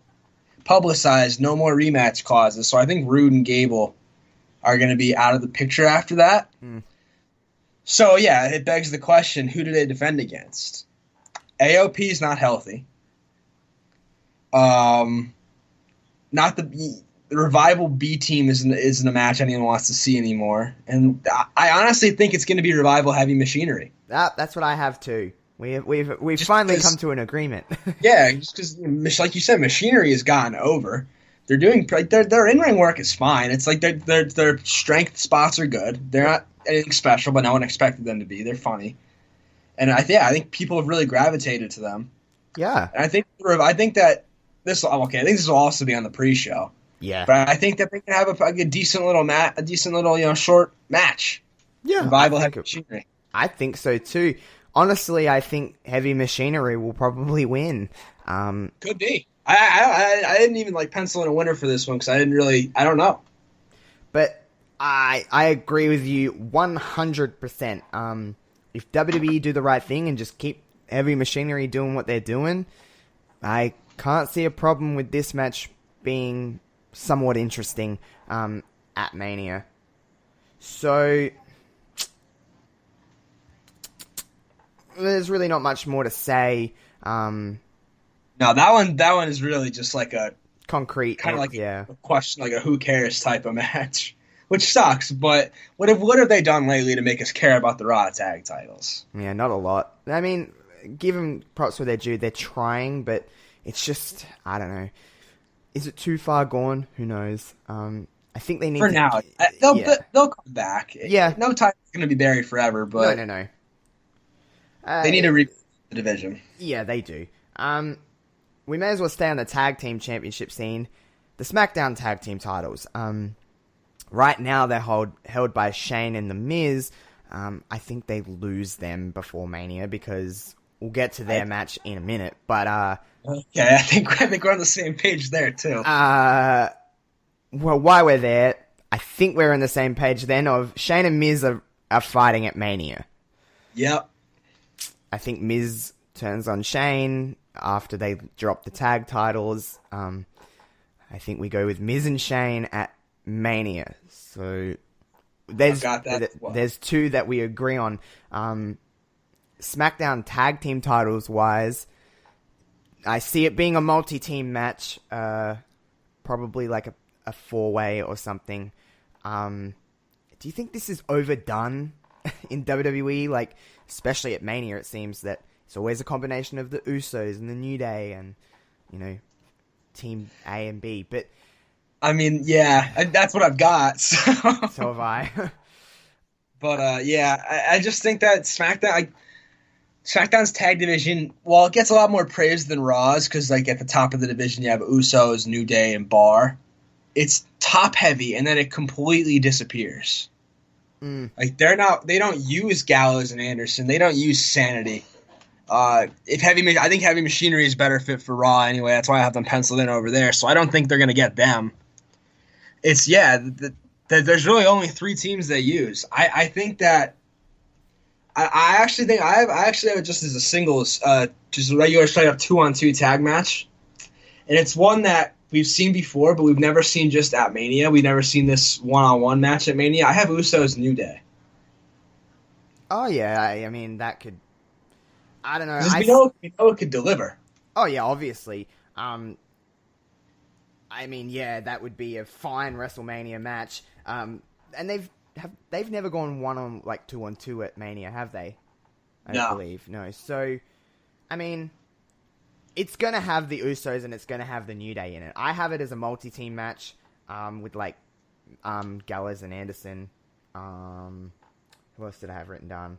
publicized, no more rematch clauses. So I think Rude and Gable are going to be out of the picture after that. So, yeah, it begs the question, who do they defend against? AOP is not healthy. Not the Revival B team isn't a match anyone wants to see anymore. And I honestly think it's going to be Revival Heavy Machinery. That's what I have too. We've finally come to an agreement. Yeah, just because, like you said, Machinery has gotten over. They're doing their in-ring work is fine. It's like their strength spots are good. They're not anything special, but no one expected them to be. They're funny, and I think people have really gravitated to them. Yeah, and I think that this will also be on the pre-show. Yeah, but I think that they can have a decent little short match. Yeah, Revival Heavy Machinery. I think so too. Honestly, I think Heavy Machinery will probably win. Could be. I didn't even pencil in a winner for this one because I don't know. But I agree with you 100%. If WWE do the right thing and just keep Heavy Machinery doing what they're doing, I can't see a problem with this match being somewhat interesting at Mania. So there's really not much more to say. No, that one is really just like a concrete kind of like a question, like a who cares type of match, which sucks. But what have they done lately to make us care about the Raw tag titles? Yeah, not a lot. I mean, give them props where they're due. They're trying, but it's just, I don't know. Is it too far gone? Who knows? I think they need for now. They'll come back. Yeah, no title's going to be buried forever. But no. They need to rebuild the division. Yeah, they do. We may as well stay on the tag team championship scene. The SmackDown tag team titles. Right now they're held by Shane and The Miz. I think they lose them before Mania because we'll get to their match in a minute. But okay, I think we're on the same page there too. Well, while we're there, I think we're on the same page then of Shane and Miz are fighting at Mania. Yep. I think Miz turns on Shane after they drop the tag titles. I think we go with Miz and Shane at Mania. So there's two that we agree on. SmackDown tag team titles wise, I see it being a multi-team match, probably like a 4-way or something. Do you think this is overdone in WWE? Like, especially at Mania, it seems that it's always a combination of the Usos and the New Day and, you know, Team A and B. But I mean, yeah, that's what I've got. So have I. But yeah, I just think that SmackDown, SmackDown's tag division, well, it gets a lot more praise than Raw's because, like, at the top of the division, you have Usos, New Day, and Bar. It's top heavy, and then it completely disappears. Like, they don't use Gallows and Anderson. They don't use Sanity. I think Heavy Machinery is better fit for Raw anyway. That's why I have them penciled in over there. So I don't think they're going to get them. It's, there's really only 3 teams they use. I think that I actually think I actually have it just as a singles, just a regular straight up 2-on-2 tag match, and it's one that we've seen before, but we've never seen just at Mania. We've never seen this 1-on-1 match at Mania. I have Usos New Day. Oh yeah, I mean that could. I don't know. We know it could deliver. Oh yeah, obviously. I mean, yeah, that would be a fine WrestleMania match. And they've never gone 2-on-2 at Mania, have they? I don't believe. No. So, I mean, it's gonna have the Usos and it's gonna have the New Day in it. I have it as a multi-team match, with Gallows and Anderson. Who else did I have written down?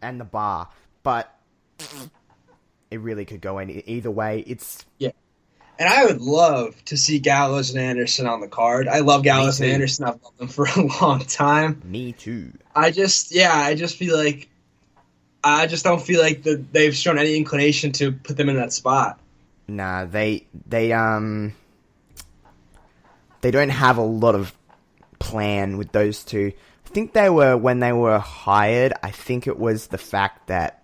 And the Bar, but it really could go either way. And I would love to see Gallows and Anderson on the card. I love Gallows and Anderson. I've loved them for a long time. Me too. I just feel like I just don't feel like they've shown any inclination to put them in that spot. Nah, they don't have a lot of plan with those two. I think when they were hired, I think it was the fact that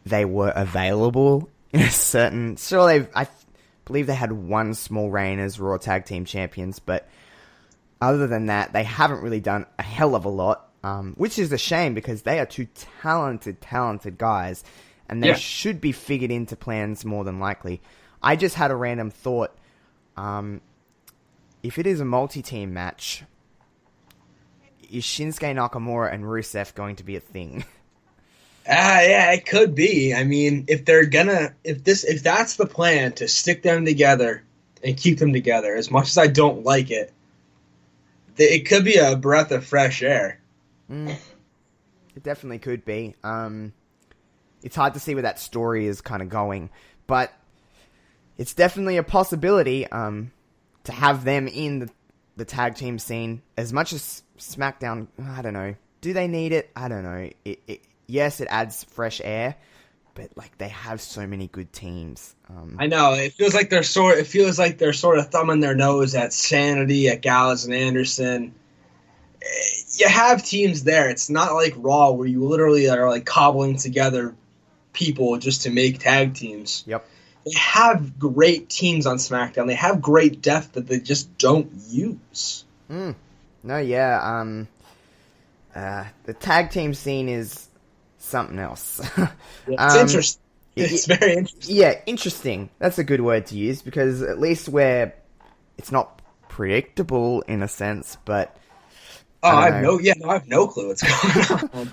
they were available in a certain. I believe they had one small reign as Raw Tag Team Champions, but other than that, they haven't really done a hell of a lot, which is a shame because they are 2 talented guys, and they should be figured into plans more than likely. I just had a random thought. If it is a multi-team match, is Shinsuke Nakamura and Rusev going to be a thing? Yeah, it could be. I mean, if that's the plan, to stick them together and keep them together, as much as I don't like it, it could be a breath of fresh air. It definitely could be. It's hard to see where that story is kind of going, but it's definitely a possibility to have them in the tag team scene. As much as SmackDown, I don't know. Do they need it? I don't know. Yes, it adds fresh air, but they have so many good teams. I know it feels like they're sort of thumbing their nose at Sanity, at Gallows and Anderson. You have teams there. It's not like Raw where you literally are cobbling together people just to make tag teams. Yep. They have great teams on SmackDown. They have great depth that they just don't use. No, yeah. The tag team scene is something else. It's interesting. It's very interesting. Yeah, interesting. That's a good word to use because at least it's not predictable in a sense, but I have no clue what's going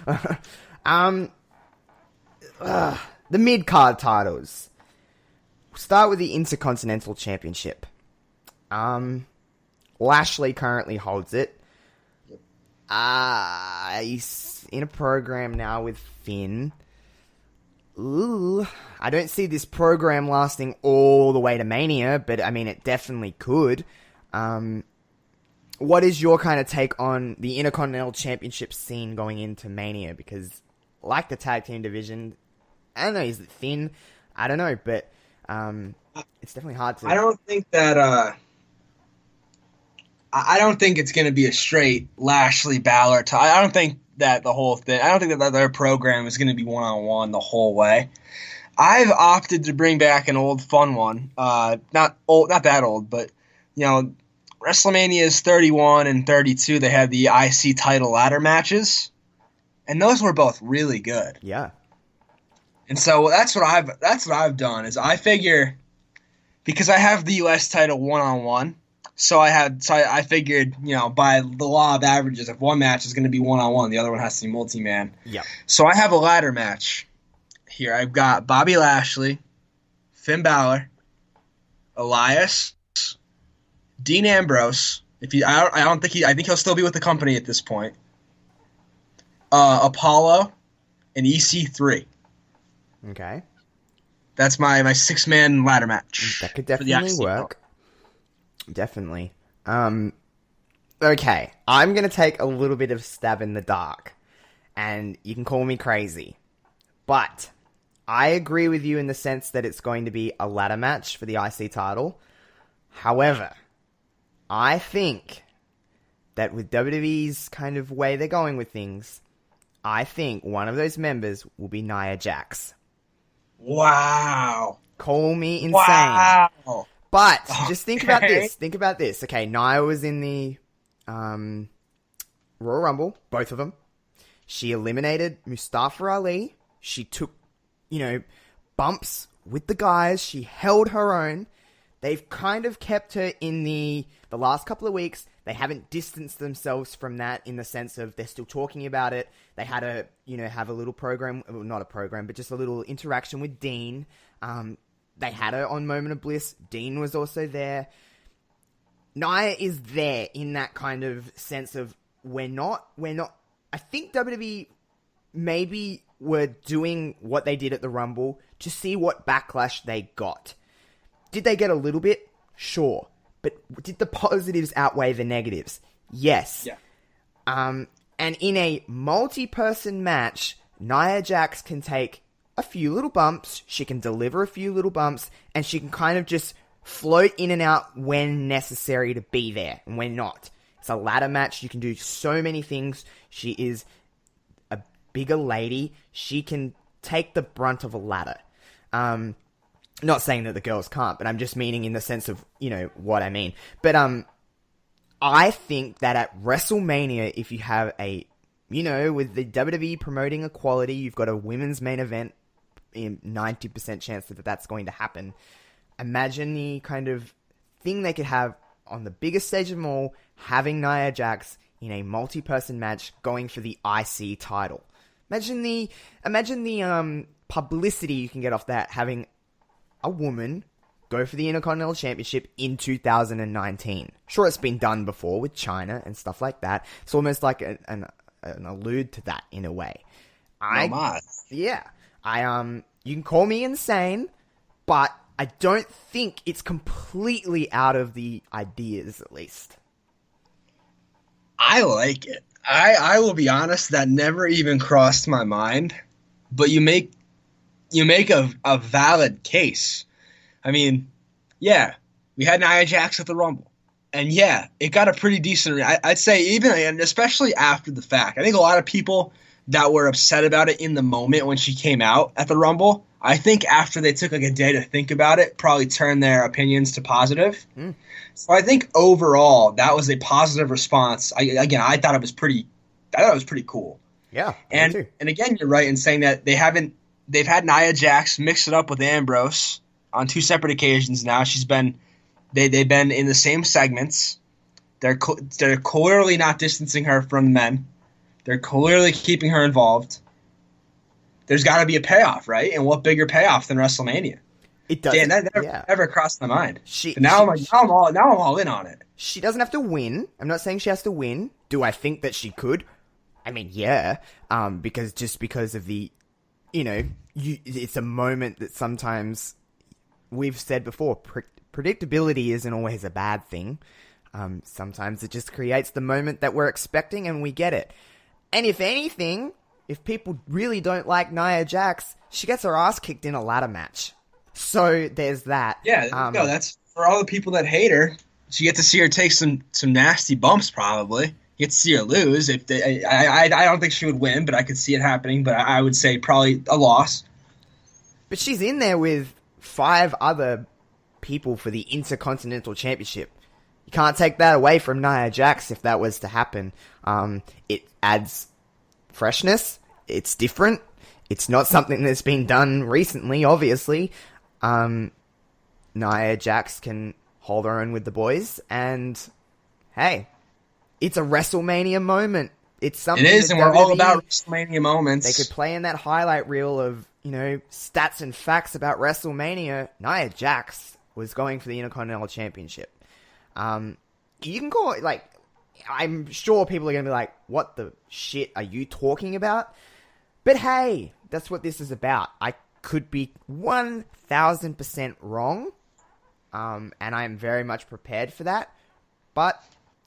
on. The mid-card titles. We'll start with the Intercontinental Championship. Lashley currently holds it. He's in a program now with Finn. Ooh, I don't see this program lasting all the way to Mania, but I mean, it definitely could. What is your kind of take on the Intercontinental Championship scene going into Mania? Because, like the tag team division, I don't know, is it thin? I don't know, but it's definitely hard to... I don't think that... I don't think it's going to be a straight Lashley Balor. I don't think that the whole thing. I don't think that their program is going to be 1-on-1 the whole way. I've opted to bring back an old fun one. Not that old, but WrestleMania's 31 and 32. They had the IC title ladder matches, and those were both really good. Yeah. And so that's what I've done is I figure because I have the US title 1-on-1. So I figured, by the law of averages, if one match is going to be 1-on-1, the other one has to be multi-man. Yeah. So I have a ladder match here. I've got Bobby Lashley, Finn Balor, Elias, Dean Ambrose. I think he'll still be with the company at this point. Apollo, and EC3. Okay. That's my 6-man ladder match. That could definitely work. Definitely. Okay. I'm going to take a little bit of stab in the dark. And you can call me crazy. But I agree with you in the sense that it's going to be a ladder match for the IC title. However, I think that with WWE's kind of way they're going with things, I think one of those members will be Nia Jax. Wow. Call me insane. Wow. But just think about this. Think about this. Okay, Nia was in the Royal Rumble, both of them. She eliminated Mustafa Ali. She took, bumps with the guys. She held her own. They've kind of kept her in the last couple of weeks. They haven't distanced themselves from that in the sense of they're still talking about it. They had a, have a little program, well, not a program, but just a little interaction with Dean. They had her on Moment of Bliss. Dean was also there. Nia is there in that kind of sense of we're not. I think WWE maybe were doing what they did at the Rumble to see what backlash they got. Did they get a little bit? Sure. But did the positives outweigh the negatives? Yes. Yeah. And in a multi-person match, Nia Jax can take a few little bumps, she can deliver a few little bumps, and she can kind of just float in and out when necessary to be there, and when not. It's a ladder match, you can do so many things. She is a bigger lady, she can take the brunt of a ladder. Not saying that the girls can't, but I'm just meaning in the sense of, what I mean. But, I think that at WrestleMania, if you have a, with the WWE promoting equality, you've got a women's main event, 90% chance that that's going to happen. Imagine the kind of thing they could have on the biggest stage of them all, having Nia Jax in a multi-person match going for the IC title. Imagine the publicity you can get off that, having a woman go for the Intercontinental Championship in 2019. Sure, it's been done before with China and stuff like that. It's almost like an allude to that in a way. Yeah. You can call me insane, but I don't think it's completely out of the ideas, at least. I like it. I will be honest, that never even crossed my mind. But you make a valid case. I mean, yeah, we had Nia Jax at the Rumble. And yeah, it got a pretty decent I'd say even, and especially after the fact. I think a lot of people that were upset about it in the moment when she came out at the Rumble, I think after they took like a day to think about it, probably turned their opinions to positive. So I think overall that was a positive response. I thought it was pretty cool. Yeah. And again, you're right in saying that they've had Nia Jax mix it up with Ambrose on 2 separate occasions now. They've been in the same segments. They're clearly not distancing her from the men. They're clearly keeping her involved. There's got to be a payoff, right? And what bigger payoff than WrestleMania? It does. Dan, that never crossed my mind. Now I'm all in on it. She doesn't have to win. I'm not saying she has to win. Do I think that she could? I mean, yeah. Because of the, it's a moment that sometimes we've said before. Predictability isn't always a bad thing. Sometimes it just creates the moment that we're expecting, and we get it. And if anything, if people really don't like Nia Jax, she gets her ass kicked in a ladder match. So there's that. Yeah, no, that's for all the people that hate her. You get to see her take some nasty bumps, probably. You get to see her lose. I don't think she would win, but I could see it happening. But I would say probably a loss. But she's in there with 5 other people for the Intercontinental Championship. You can't take that away from Nia Jax if that was to happen. It adds freshness. It's different. It's not something that's been done recently, obviously. Nia Jax can hold her own with the boys, and hey, it's a WrestleMania moment. It's something. It is, and we're all about WrestleMania moments. They could play in that highlight reel of, stats and facts about WrestleMania. Nia Jax was going for the Intercontinental Championship. You can call it, I'm sure people are going to be like, what the shit are you talking about? But hey, that's what this is about. I could be 1,000% wrong, and I am very much prepared for that. But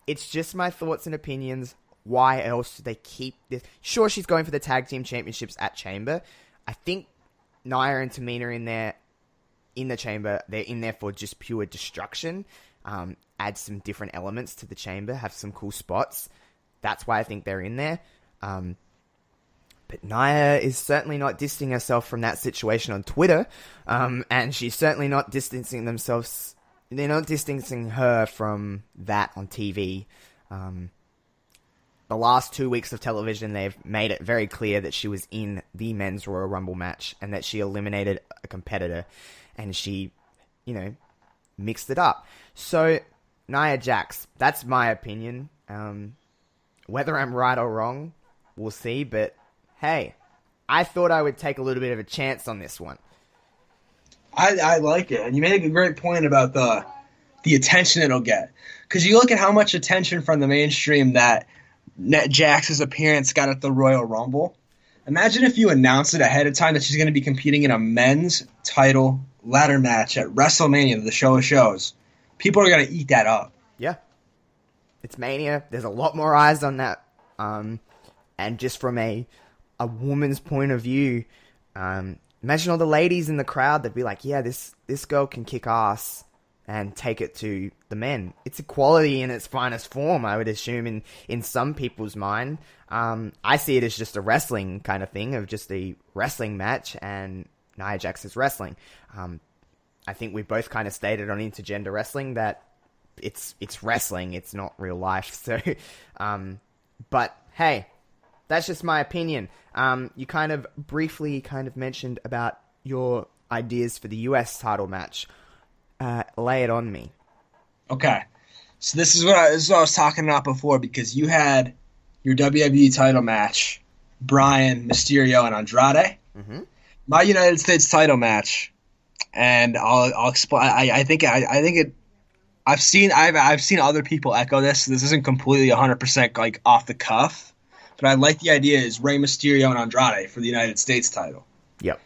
it's just my thoughts and opinions. Why else do they keep this? Sure, she's going for the tag team championships at Chamber. I think Nia and Tamina are in there in the Chamber. They're in there for just pure destruction. Add some different elements to the Chamber. Have some cool spots. That's why I think they're in there. But Nia is certainly not distancing herself from that situation on Twitter. And she's certainly not distancing themselves. They're not distancing her from that on TV. The last 2 weeks of television, they've made it very clear that she was in the men's Royal Rumble match and that she eliminated a competitor and she, mixed it up. So, Nia Jax, that's my opinion. Whether I'm right or wrong, we'll see. But, hey, I thought I would take a little bit of a chance on this one. I like it. And you made a great point about the attention it'll get. Because you look at how much attention from the mainstream that Nia Jax's appearance got at the Royal Rumble. Imagine if you announce it ahead of time that she's going to be competing in a men's title ladder match at WrestleMania, the show of shows. People are going to eat that up. Yeah. It's Mania. There's a lot more eyes on that. And just from a woman's point of view, imagine all the ladies in the crowd that'd be like, yeah, this girl can kick ass and take it to the men. It's equality in its finest form, I would assume, in some people's mind. I see it as just a wrestling kind of thing, of just a wrestling match, and Nia Jax is wrestling. I think we both kind of stated on Intergender Wrestling that it's wrestling, it's not real life. So, but hey, that's just my opinion. You kind of briefly mentioned about your ideas for the US title match. Lay it on me. Okay. So this is what I was talking about before, because you had your WWE title match, Bryan, Mysterio, and Andrade. Mm-hmm. My United States title match, and I'll explain. I've seen other people echo this. So this isn't completely 100% like off the cuff, but I like the idea is Rey Mysterio and Andrade for the United States title. Yep.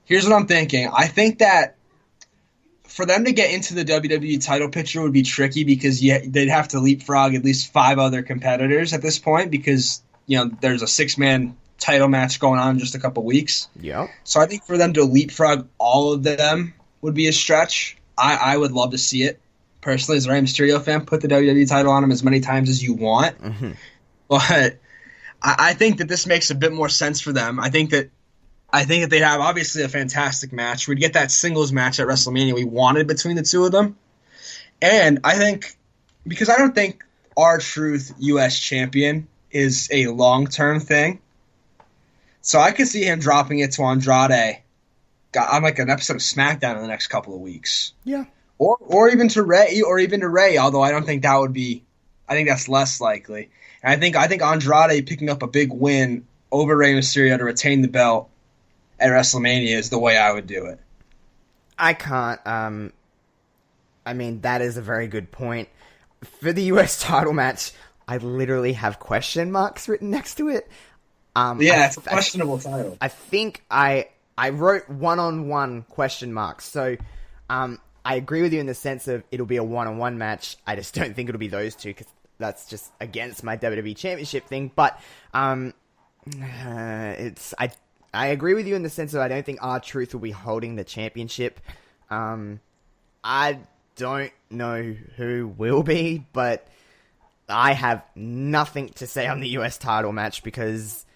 Here's what I'm thinking. I think that for them to get into the WWE title picture would be tricky because they'd have to leapfrog at least 5 other competitors at this point because, there's a 6-man title match going on in just a couple weeks. Yeah. So I think for them to leapfrog all of them would be a stretch. I would love to see it. Personally, as a Rey Mysterio fan, put the WWE title on him as many times as you want. Mm-hmm. But I think that this makes a bit more sense for them. I think that they have obviously a fantastic match. We'd get that singles match at WrestleMania we wanted between the two of them. And I think, because I don't think R-Truth US champion is a long-term thing. So I could see him dropping it to Andrade on like an episode of SmackDown in the next couple of weeks. Yeah. Or even to Ray, although I don't think that would be, I think that's less likely. And I think Andrade picking up a big win over Rey Mysterio to retain the belt at WrestleMania is the way I would do it. I can't. That is a very good point. For the US title match, I literally have question marks written next to it. It's a questionable title. I think I wrote one-on-one question marks. So, I agree with you in the sense of it'll be a one-on-one match. I just don't think it'll be those two because that's just against my WWE Championship thing. But, I agree with you in the sense that I don't think R-Truth will be holding the championship. I don't know who will be, but I have nothing to say on the US title match because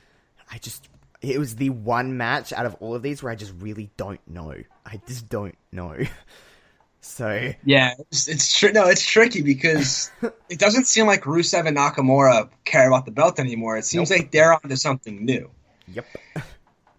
it was the one match out of all of these where I just really don't know. I just don't know. So yeah, it's tricky because it doesn't seem like Rusev and Nakamura care about the belt anymore. It seems like they're onto something new. Yep.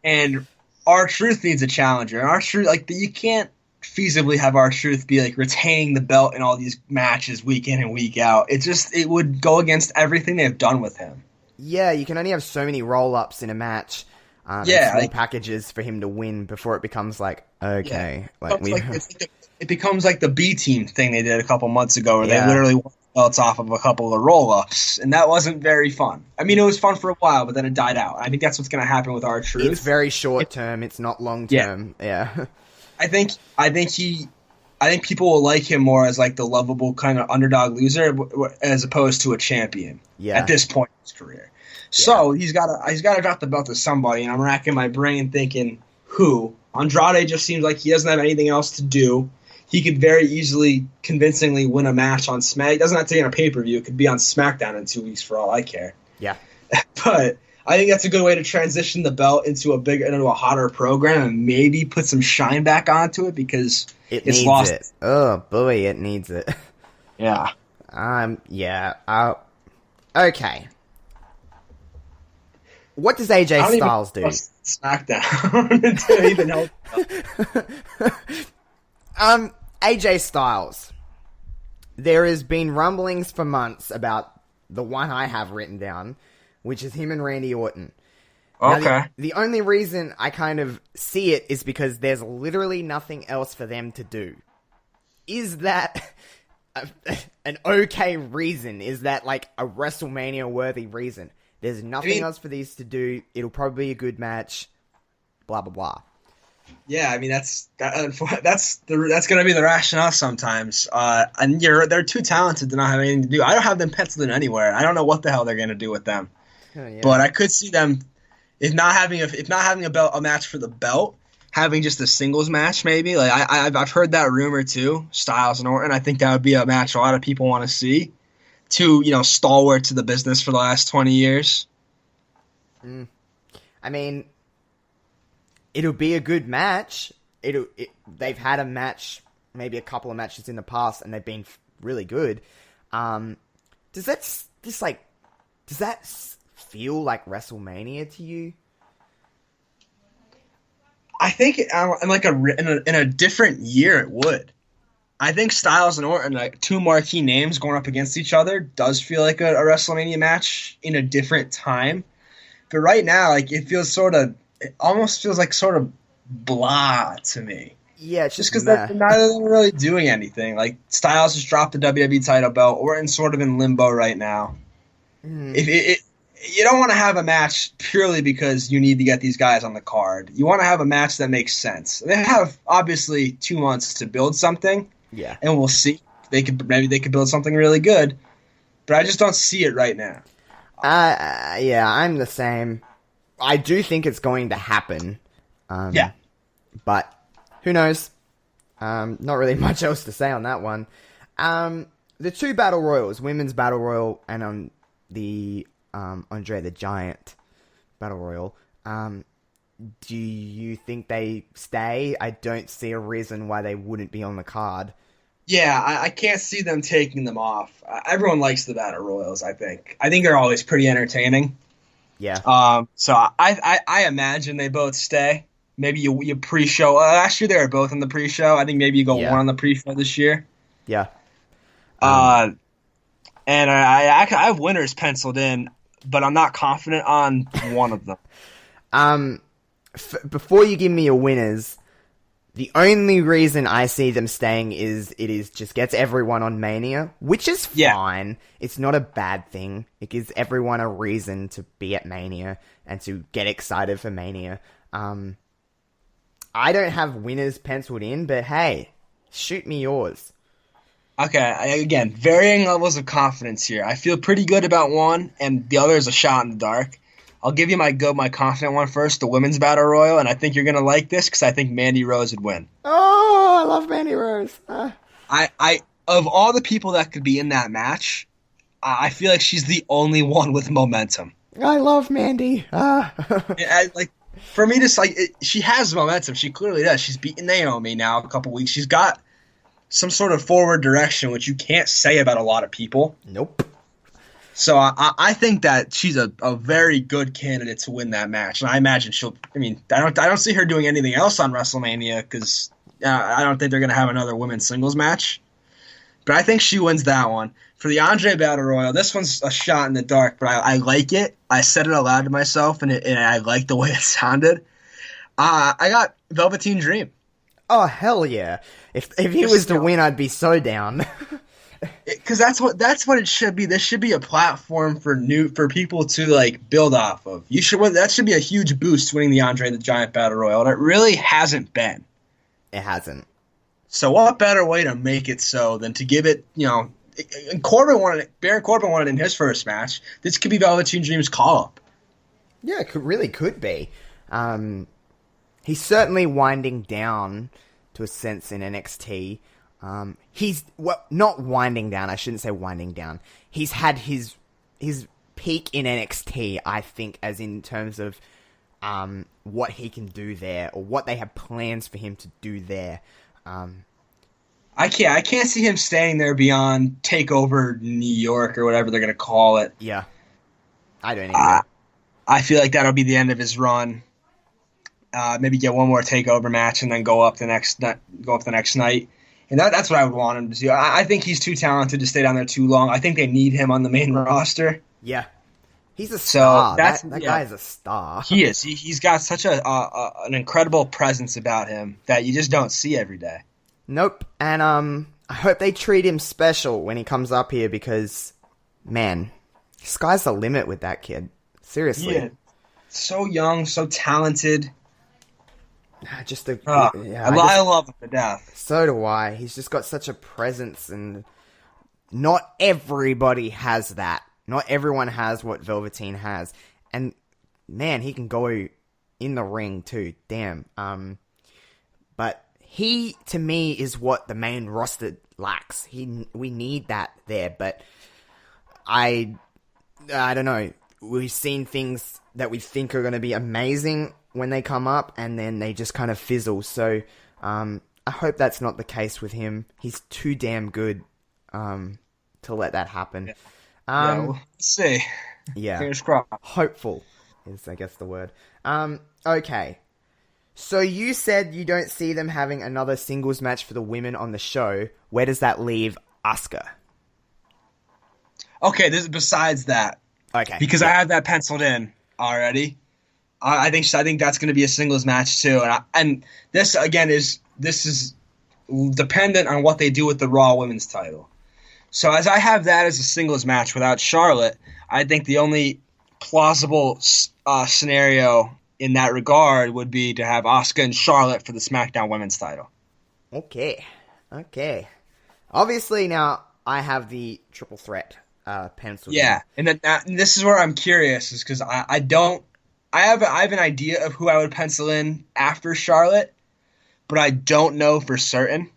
And R-Truth needs a challenger. And R-Truth, you can't feasibly have R-Truth be retaining the belt in all these matches week in and week out. It would go against everything they've done with him. Yeah, you can only have so many roll-ups in a match. Small packages for him to win before it becomes okay. It becomes like the B team thing they did a couple months ago, where they literally won belts off of a couple of roll-ups, and that wasn't very fun. I mean, it was fun for a while, but then it died out. I think that's what's going to happen with R-Truth. It's very short term. It's not long term. Yeah. I think people will like him more as like the lovable kind of underdog loser as opposed to a champion. Yeah. At this point in his career. So he's got to drop the belt to somebody, and I'm racking my brain thinking who. Andrade just seems like he doesn't have anything else to do. He could very easily, convincingly win a match on Smack. It doesn't have to be on a pay-per-view. It could be on SmackDown in 2 weeks for all I care. Yeah. But I think that's a good way to transition the belt into a hotter program and maybe put some shine back onto it because It it's needs lost. it. Oh boy, it needs it. Yeah. Yeah. Okay. What does AJ Styles do? SmackDown until he even help. AJ Styles. There has been rumblings for months about the one I have written down, which is him and Randy Orton. Okay. Now, the only reason I kind of see it is because there's literally nothing else for them to do. Is that an okay reason? Is that like a WrestleMania worthy reason? There's nothing else for these to do. It'll probably be a good match. Blah blah blah. Yeah, I mean that's going to be the rationale sometimes. And they're too talented to not have anything to do. I don't have them penciled in anywhere. I don't know what the hell they're going to do with them. Oh, yeah. But I could see them if not having a match for the belt, having just a singles match maybe. Like I've heard that rumor too. Styles and Orton. I think that would be a match a lot of people want to see. Two, stalwarts of the business for the last 20 years. I mean, it'll be a good match. They've had a match, maybe a couple of matches in the past, and they've been really good. Does that feel like WrestleMania to you? I think in a different year it would. I think Styles and Orton, like two marquee names going up against each other, does feel like a WrestleMania match in a different time. But right now, like it almost feels like sort of blah to me. Yeah, it's just because neither of them are really doing anything. Like Styles just dropped the WWE title belt. Orton's sort of in limbo right now. You don't want to have a match purely because you need to get these guys on the card. You want to have a match that makes sense. They have obviously 2 months to build something. Yeah, and we'll see. Maybe they could build something really good, but I just don't see it right now. Yeah, I'm the same. I do think it's going to happen. Yeah, but who knows? Not really much else to say on that one. The two battle royals, women's battle royal, and the Andre the Giant battle royal. Do you think they stay? I don't see a reason why they wouldn't be on the card. Yeah, I can't see them taking them off. Everyone likes the battle royals. I think they're always pretty entertaining. Yeah. So I imagine they both stay. Maybe you pre-show. Last year they were both on the pre-show. I think maybe you go one on the pre-show this year. Yeah. And I have winners penciled in, but I'm not confident on one of them. Before you give me your winners, the only reason I see them staying is it just gets everyone on Mania, which is fine. It's not a bad thing. It gives everyone a reason to be at Mania and to get excited for Mania. I don't have winners penciled in, but hey, shoot me yours. Okay, again, varying levels of confidence here. I feel pretty good about one, and the other is a shot in the dark. I'll give you my confident one first, the Women's Battle Royal, and I think you're going to like this because I think Mandy Rose would win. Oh, I love Mandy Rose. I of all the people that could be in that match, I feel like she's the only one with momentum. I love Mandy. For me, she has momentum. She clearly does. She's beaten Naomi now a couple weeks. She's got some sort of forward direction, which you can't say about a lot of people. Nope. So I think that she's a very good candidate to win that match, and I imagine she'll. I mean, I don't see her doing anything else on WrestleMania because I don't think they're going to have another women's singles match. But I think she wins that one. For the Andre Battle Royal, this one's a shot in the dark, but I like it. I said it aloud to myself, and I like the way it sounded. I got Velveteen Dream. Oh hell yeah! If he was to win, I'd be so down. because that's what it should be. This should be a platform for people to like build off of. That should be a huge boost winning the Andre the Giant Battle Royal, and it really hasn't been. It hasn't. So what better way to make it so than to give it, and Baron Corbin won it in his first match. This could be Velveteen Dream's call-up. Yeah, it really could be. He's certainly winding down to a sense in NXT. He's not winding down. I shouldn't say winding down. He's had his peak in NXT, I think, as in terms of what he can do there, or what they have plans for him to do there. I can't see him staying there beyond Takeover New York or whatever they're gonna call it. Yeah, I don't either. I feel like that'll be the end of his run. Maybe get one more Takeover match and then go up the next night. And that's what I would want him to do. I think he's too talented to stay down there too long. I think they need him on the main roster. Yeah. He's a star. So that guy is a star. He is. He's got such an incredible presence about him that you just don't see every day. Nope. And I hope they treat him special when he comes up here because, man, sky's the limit with that kid. Seriously. Yeah. So young, so talented. I love him to death. So do I. He's just got such a presence, and not everybody has that. Not everyone has what Velveteen has. And, man, he can go in the ring, too. Damn. But he, to me, is what the main roster lacks. We need that there, but I don't know. We've seen things that we think are going to be amazing when they come up, and then they just kind of fizzle. So, I hope that's not the case with him. He's too damn good to let that happen. We'll see. Yeah. Fingers crossed. Hopeful is, I guess, the word. Okay. So you said you don't see them having another singles match for the women on the show. Where does that leave Asuka? Okay, besides that. Okay. Because I have that penciled in already. I think that's going to be a singles match too, and this again is dependent on what they do with the Raw Women's title. So as I have that as a singles match without Charlotte, I think the only plausible scenario in that regard would be to have Asuka and Charlotte for the SmackDown Women's title. Okay. Obviously, now I have the triple threat penciled. Yeah, and this is where I'm curious, is because I have an idea of who I would pencil in after Charlotte, but I don't know for certain.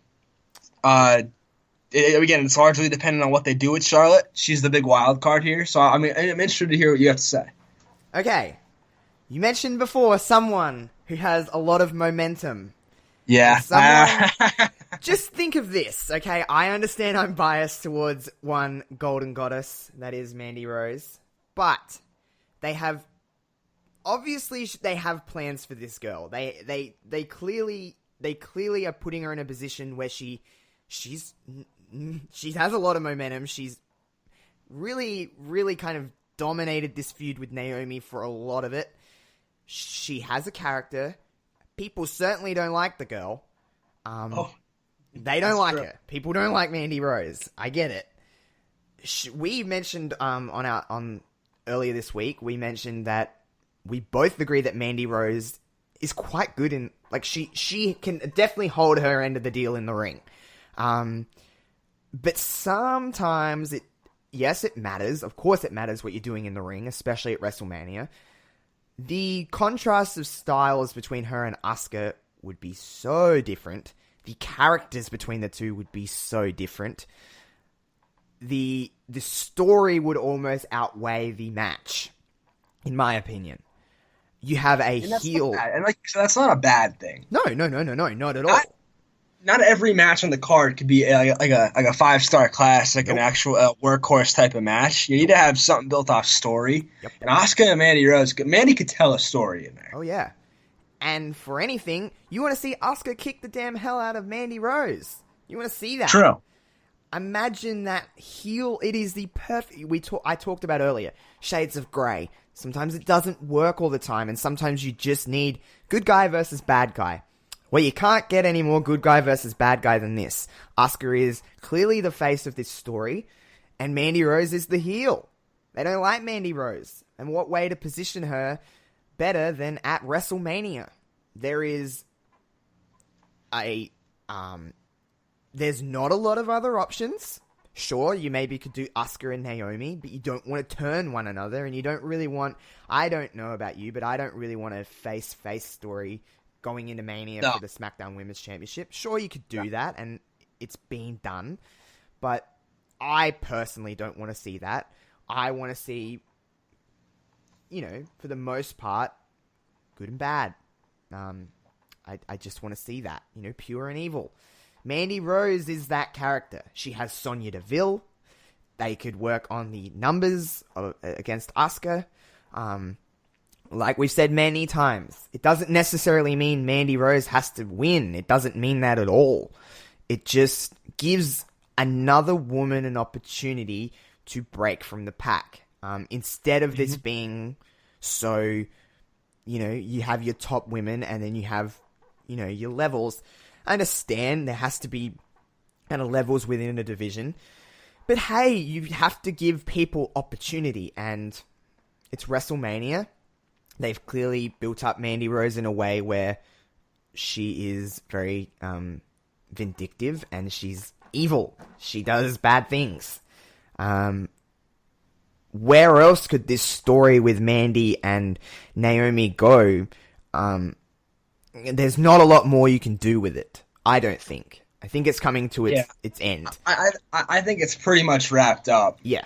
Again, it's largely dependent on what they do with Charlotte. She's the big wild card here, so I'm interested to hear what you have to say. Okay. You mentioned before someone who has a lot of momentum. Yeah. Just think of this, okay? I understand I'm biased towards one golden goddess, that is Mandy Rose, but they have... Obviously, they have plans for this girl. They clearly are putting her in a position where she has a lot of momentum. She's really kind of dominated this feud with Naomi for a lot of it. She has a character. People certainly don't like the girl. They don't like her. People don't like Mandy Rose. I get it. We mentioned on earlier this week. We mentioned that we both agree that Mandy Rose is quite good in, like, she can definitely hold her end of the deal in the ring. But sometimes it matters. Of course it matters what you're doing in the ring, especially at WrestleMania. The contrast of styles between her and Asuka would be so different. The characters between the two would be so different. The story would almost outweigh the match, in my opinion. You have a heel. And so that's not a bad thing. No, not at all. Not every match on the card could be like a 5-star class, like an actual workhorse type of match. You need to have something built off story. Yep. And Asuka and Mandy Rose, Mandy could tell a story in there. Oh yeah. And for anything, you want to see Asuka kick the damn hell out of Mandy Rose. You want to see that. True. Imagine that heel. It is the perfect... I talked about earlier. Shades of grey. Sometimes it doesn't work all the time, and sometimes you just need good guy versus bad guy. Well, you can't get any more good guy versus bad guy than this. Asuka is clearly the face of this story, and Mandy Rose is the heel. They don't like Mandy Rose. And what way to position her better than at WrestleMania? There is there's not a lot of other options. Sure, you maybe could do Asuka and Naomi, but you don't want to turn one another, and you don't really want, I don't know about you, but I don't really want a face-face story going into Mania for the SmackDown Women's Championship. Sure, you could do that, and it's been done, but I personally don't want to see that. I want to see, for the most part, good and bad. I just want to see that, pure and evil. Mandy Rose is that character. She has Sonya Deville. They could work on the numbers against Asuka. Like we've said many times, it doesn't necessarily mean Mandy Rose has to win. It doesn't mean that at all. It just gives another woman an opportunity to break from the pack. Instead of this being so, you have your top women and then you have, your levels. I understand there has to be kind of levels within a division. But hey, you have to give people opportunity, and it's WrestleMania. They've clearly built up Mandy Rose in a way where she is very vindictive and she's evil. She does bad things. Where else could this story with Mandy and Naomi go? There's not a lot more you can do with it, I don't think. I think it's coming to its end. I think it's pretty much wrapped up. Yeah.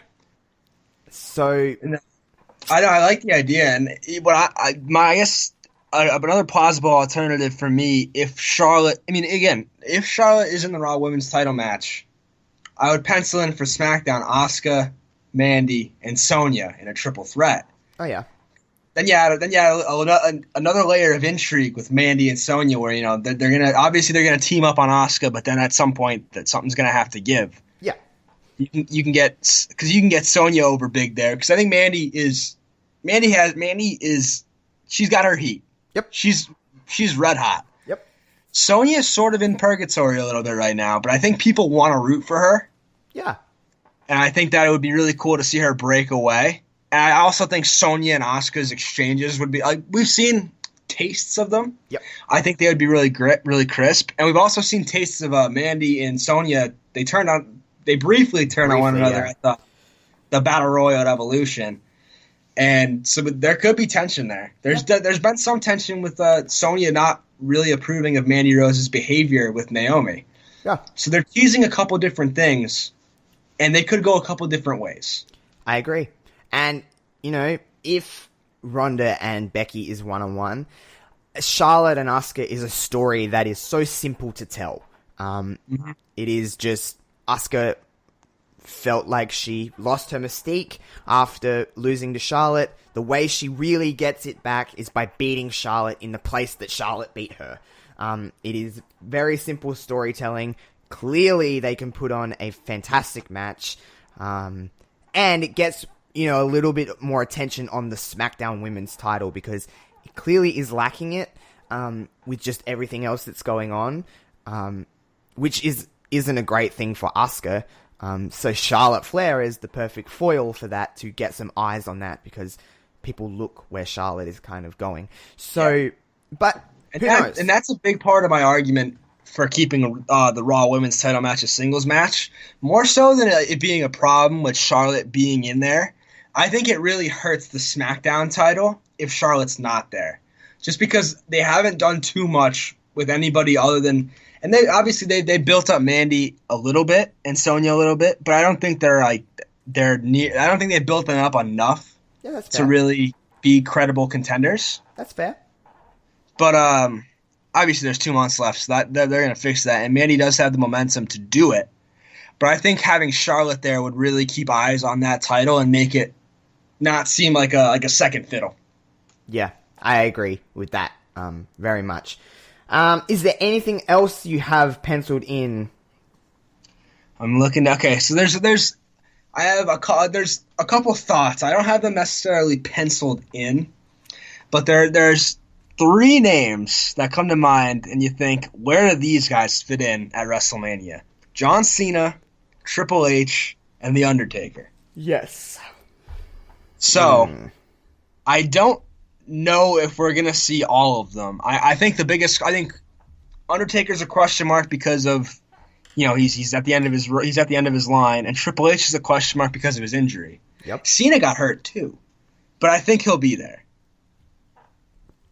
So I like the idea, and I guess another plausible alternative for me, if Charlotte is in the Raw Women's Title match, I would pencil in for SmackDown Asuka, Mandy, and Sonya in a triple threat. Oh yeah. Then you add another layer of intrigue with Mandy and Sonya, where they're gonna team up on Asuka, but then at some point that something's gonna have to give. Yeah, you can get Sonya over big there, because I think Mandy she's got her heat. Yep, she's red hot. Yep, Sonya is sort of in purgatory a little bit right now, but I think people want to root for her. Yeah, and I think that it would be really cool to see her break away. And I also think Sonya and Asuka's exchanges would be we've seen tastes of them. Yep. I think they would be really crisp. And we've also seen tastes of Mandy and Sonya. They briefly turned on one another at the Battle Royal at Evolution. And so there could be tension there. There's been some tension with Sonya not really approving of Mandy Rose's behavior with Naomi. Yeah. So they're teasing a couple different things, and they could go a couple different ways. I agree. And, if Ronda and Becky is one-on-one, Charlotte and Asuka is a story that is so simple to tell. It is just Asuka felt like she lost her mystique after losing to Charlotte. The way she really gets it back is by beating Charlotte in the place that Charlotte beat her. It is very simple storytelling. Clearly, they can put on a fantastic match. And it gets a little bit more attention on the SmackDown Women's title, because it clearly is lacking it with just everything else that's going on, which isn't a great thing for Asuka. So Charlotte Flair is the perfect foil for that, to get some eyes on that, because people look where Charlotte is kind of going. So, but who knows? And that's a big part of my argument for keeping the Raw Women's Title match a singles match, more so than it being a problem with Charlotte being in there. I think it really hurts the SmackDown title if Charlotte's not there, just because they haven't done too much with anybody other than, and they built up Mandy a little bit and Sonya a little bit, but I don't think I don't think they built them up enough to really be credible contenders. That's fair. But obviously there's 2 months left, so that they're going to fix that, and Mandy does have the momentum to do it. But I think having Charlotte there would really keep eyes on that title and make it not seem like a second fiddle. Yeah, I agree with that very much. Is there anything else you have penciled in? I'm looking. Okay, so there's a couple thoughts. I don't have them necessarily penciled in, but there's three names that come to mind, and you think, where do these guys fit in at WrestleMania? John Cena, Triple H, and The Undertaker. Yes. So, I don't know if we're gonna see all of them. I think Undertaker's a question mark because of, he's at the end of his line, and Triple H is a question mark because of his injury. Yep. Cena got hurt too, but I think he'll be there.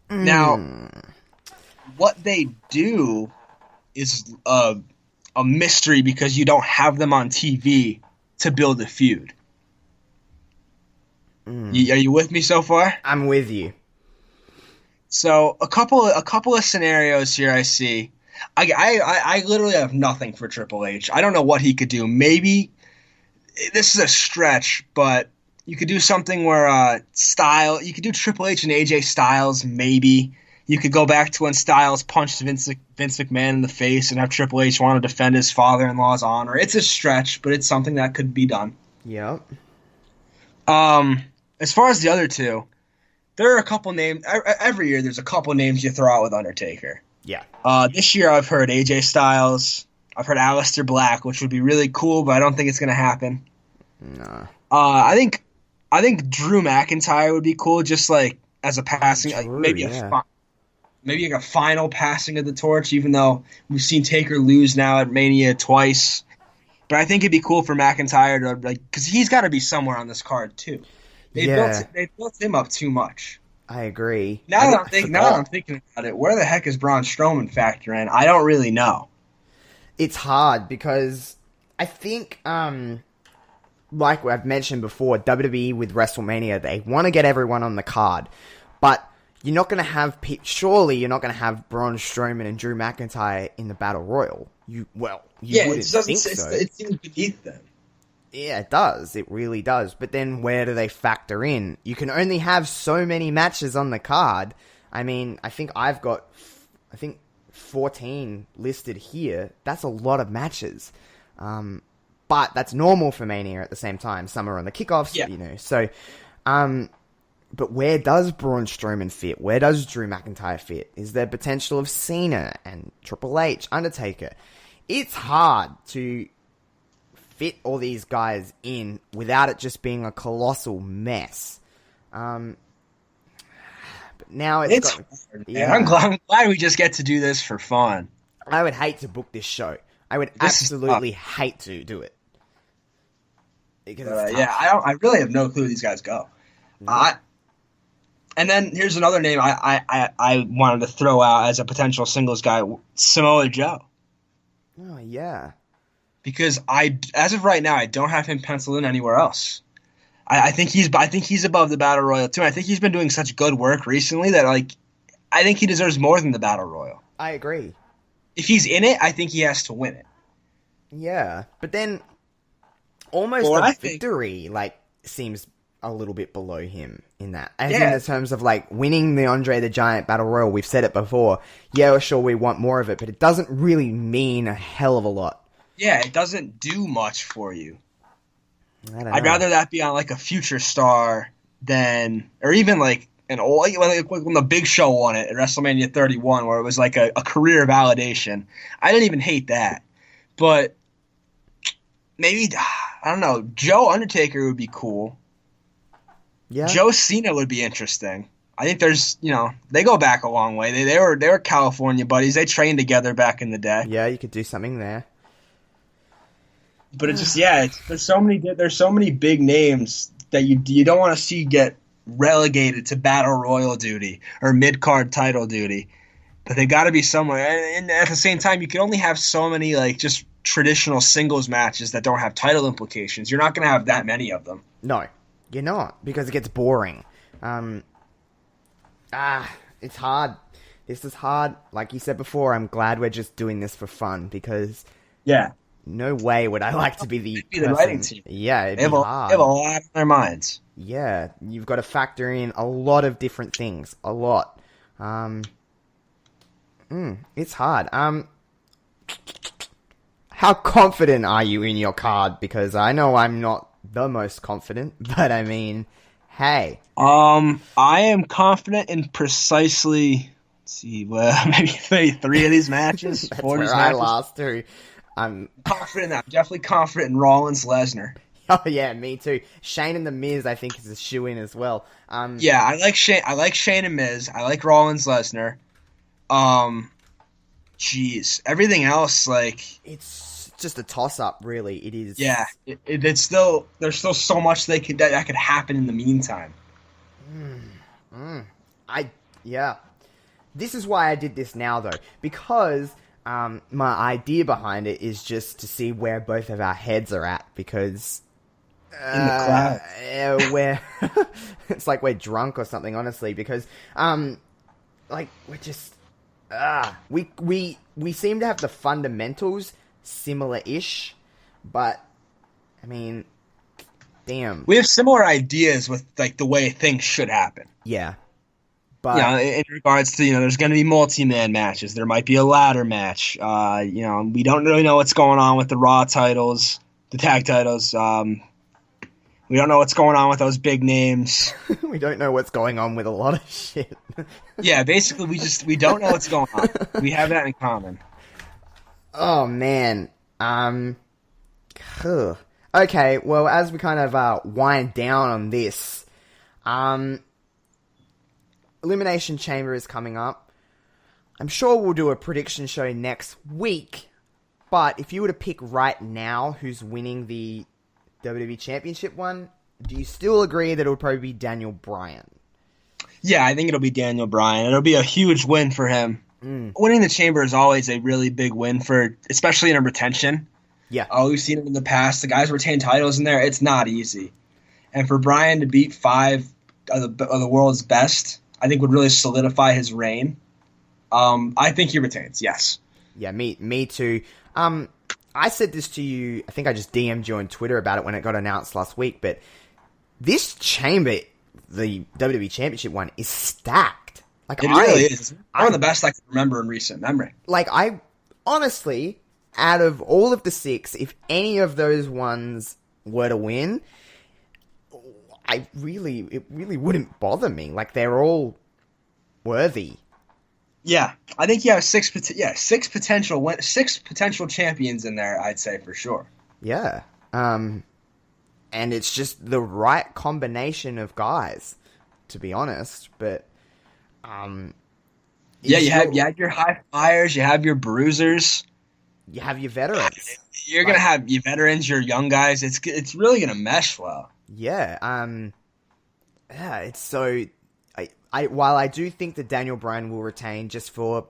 Now, what they do is a mystery because you don't have them on TV to build a feud. Are you with me so far? I'm with you. So a couple of scenarios here I see. I literally have nothing for Triple H. I don't know what he could do. Maybe this is a stretch, but you could do something where you could do Triple H and AJ Styles. Maybe you could go back to when Styles punched Vince McMahon in the face and have Triple H want to defend his father-in-law's honor. It's a stretch, but it's something that could be done. Yep. As far as the other two, there are a couple names. Every year there's a couple names you throw out with Undertaker. Yeah. This year I've heard AJ Styles. I've heard Aleister Black, which would be really cool, but I don't think it's going to happen. No. I think Drew McIntyre would be cool, just like as a passing, maybe like a final passing of the torch. Even though we've seen Taker lose now at Mania twice, but I think it'd be cool for McIntyre to because he's got to be somewhere on this card too. They built him up too much. I agree. Now that I'm thinking about it, where the heck is Braun Strowman factor in? I don't really know. It's hard because I think, like I've mentioned before, WWE with WrestleMania, they want to get everyone on the card, but you're not going to have surely you're not going to have Braun Strowman and Drew McIntyre in the Battle Royal. You wouldn't think so. It seems beneath them. Yeah, it does. It really does. But then where do they factor in? You can only have so many matches on the card. I mean, I think I've got 14 listed here. That's a lot of matches. But that's normal for Mania at the same time. Some are on the kickoffs, So, but where does Braun Strowman fit? Where does Drew McIntyre fit? Is there potential of Cena and Triple H, Undertaker? It's hard to fit all these guys in without it just being a colossal mess. But now it's hard. Yeah. I'm glad we just get to do this for fun. I would hate to book this show. I would absolutely hate to do it. Because I really have no clue where these guys go. And then here's another name I wanted to throw out as a potential singles guy, Samoa Joe. Oh yeah. Because as of right now, I don't have him penciled in anywhere else. I think he's above the Battle Royal too. I think he's been doing such good work recently that I think he deserves more than the Battle Royal. I agree. If he's in it, I think he has to win it. Yeah, but then almost the victory seems a little bit below him in that. In the terms of winning the Andre the Giant Battle Royal, we've said it before. Yeah, sure, we want more of it, but it doesn't really mean a hell of a lot. Yeah, it doesn't do much for you. I'd rather that be on a future star than, or even an old, when the Big Show won it at WrestleMania 31, where it was a career validation. I didn't even hate that, but maybe I don't know. Joe Undertaker would be cool. Yeah, Joe Cena would be interesting. I think there's they go back a long way. They were California buddies. They trained together back in the day. Yeah, you could do something there. But it's just there's so many big names that you don't want to see get relegated to Battle Royal duty or mid-card title duty. But they got to be somewhere. And at the same time, you can only have so many just traditional singles matches that don't have title implications. You're not going to have that many of them. No, you're not, because it gets boring. It's hard. This is hard. Like you said before, I'm glad we're just doing this for fun because no way would I like to be the writing team. Yeah, it'd be hard. They have a lot on their minds. Yeah, you've got to factor in a lot of different things. A lot. It's hard. How confident are you in your card? Because I know I'm not the most confident, but I mean, hey. I am confident in precisely see, well, maybe 3 of these matches, That's 4 of where these I matches. last too. I'm Confident. I'm definitely confident in Rollins Lesnar. Oh yeah, me too. Shane and the Miz, I think, is a shoe-in as well. Yeah, I like Shane. I like Shane and Miz. I like Rollins Lesnar. Um, Jeez, everything else, like, It's just a toss-up, really. It is. yeah, it's still there's still so much that could happen in the meantime. I yeah. This is why I did this now, though, because my idea behind it is just to see where both of our heads are at, because In the cloud. where it's like we're drunk or something, honestly, because like we're just we seem to have the fundamentals similar-ish, but I mean, damn, We have similar ideas with like the way things should happen. yeah, but In regards to, there's going to be multi-man matches. There might be a ladder match. We don't really know what's going on with the Raw titles, the tag titles. We don't know what's going on with those big names. we don't know what's going on with a lot of shit. Yeah, basically, we don't know what's going on. We have that in common. Oh man. Okay, well, as we kind of wind down on this, Elimination Chamber is coming up. I'm sure we'll do a prediction show next week, but if you were to pick right now who's winning the WWE Championship one, do you still agree that it would probably be Daniel Bryan? Yeah, I think it'll be Daniel Bryan. It'll be a huge win for him. Winning the Chamber is always a really big win especially in a retention. Yeah. We've seen it in the past. The guys retain titles in there. It's not easy. And for Bryan to beat 5 of the world's best, I think would really solidify his reign. I think he retains, yes. Yeah, me too. I said this to you, I think I just DM'd you on Twitter about it when it got announced last week, but this Chamber, the WWE Championship one, is stacked. Like, It really is. It's one of the best I can remember in recent memory. Like, I honestly, out of all of the 6, if any of those ones were to win, it really wouldn't bother me. Like, they're all worthy. Yeah, I think you have 6 potential champions in there, I'd say, for sure. Yeah. And it's just the right combination of guys, to be honest. But, yeah, you have your high flyers, you have your bruisers. You have your veterans. You're going to have your veterans, your young guys. It's really going to mesh well. Yeah. Yeah, it's so... while I do think that Daniel Bryan will retain just for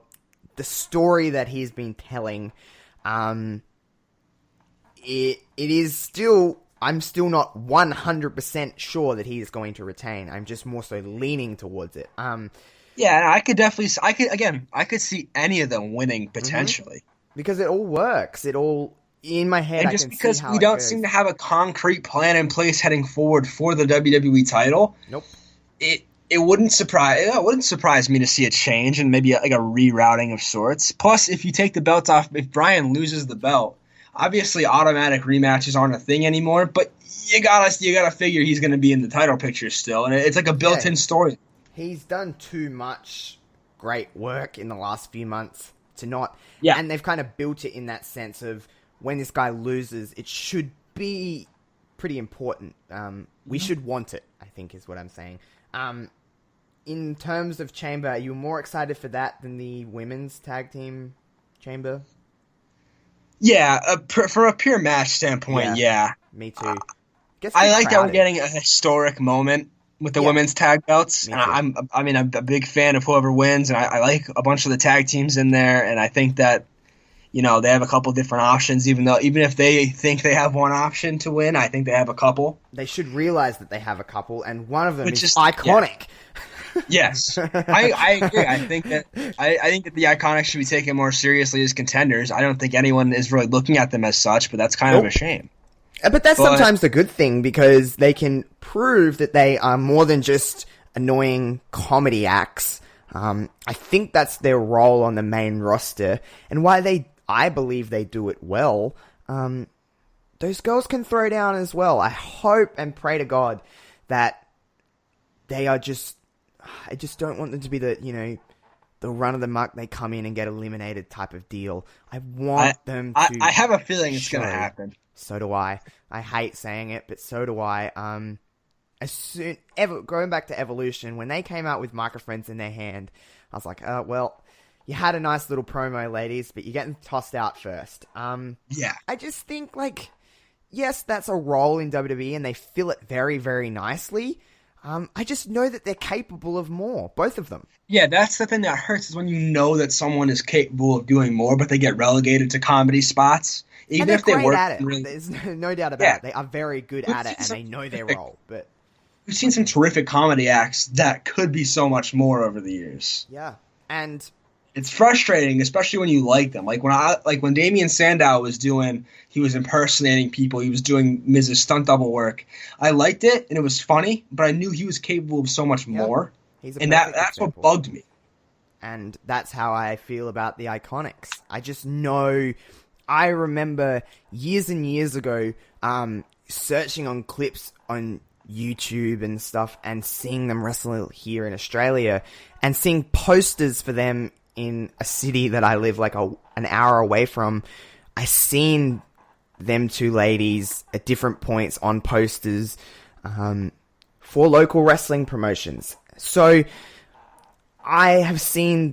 the story that he's been telling, it is still... I'm still not 100% sure that he is going to retain. I'm just more so leaning towards it. Yeah, I could see any of them winning potentially. Because it all works. It all... In my head, And I just can because see how we it don't goes. seem to have a concrete plan in place heading forward for the WWE title, Nope. it wouldn't surprise me to see a change and maybe like a rerouting of sorts. Plus, if you take the belt off, if Bryan loses the belt, obviously automatic rematches aren't a thing anymore. But you gotta figure he's gonna be in the title picture still, and it's like a built-in story. He's done too much great work in the last few months to not... Yeah. And they've kind of built it in that sense of when this guy loses, it should be pretty important. We should want it, I think is what I'm saying. In terms of Chamber, are you more excited for that than the women's tag team Chamber? Yeah, from a pure match standpoint, yeah. Me too. I like that we're getting a historic moment with the women's tag belts. Me And too. I'm a big fan of whoever wins, and I like a bunch of the tag teams in there, and I think that they have a couple different options. Even if they think they have one option to win, I think they have a couple. They should realize that they have a couple, and one of them is is iconic. Yeah. Yes, I agree. I think that the Iconics should be taken more seriously as contenders. I don't think anyone is really looking at them as such, but that's kind of a shame. But that's sometimes the good thing, because they can prove that they are more than just annoying comedy acts. I think that's their role on the main roster, and why I believe they do it well. Those girls can throw down as well. I hope and pray to God that they are just... I just don't want them to be the the run of the muck, they come in and get eliminated type of deal. I want them to. I have a feeling it's going to happen. So do I. I hate saying it, but so do I. Going back to Evolution, when they came out with microphones in their hand, I was like, well, you had a nice little promo, ladies, but you're getting tossed out first. Yeah. I just think, like, yes, that's a role in WWE, and they fill it very, very nicely. I just know that they're capable of more, both of them. Yeah, that's the thing that hurts, is when you know that someone is capable of doing more, but they get relegated to comedy spots. Even if they work at it. really... There's no doubt about it. They are very good at it, and they know their role. But we've seen some terrific comedy acts that could be so much more over the years. Yeah, and it's frustrating, especially when you like them. Like when Damian Sandow he was impersonating people. He was doing Miz's stunt double work. I liked it, and it was funny, but I knew he was capable of so much more. And that's what bugged me. And that's how I feel about the Iconics. I just know. I remember years and years ago, searching on clips on YouTube and stuff, and seeing them wrestle here in Australia, and seeing posters for them in a city that I live like an hour away from. I seen them two ladies at different points on posters for local wrestling promotions. So I have seen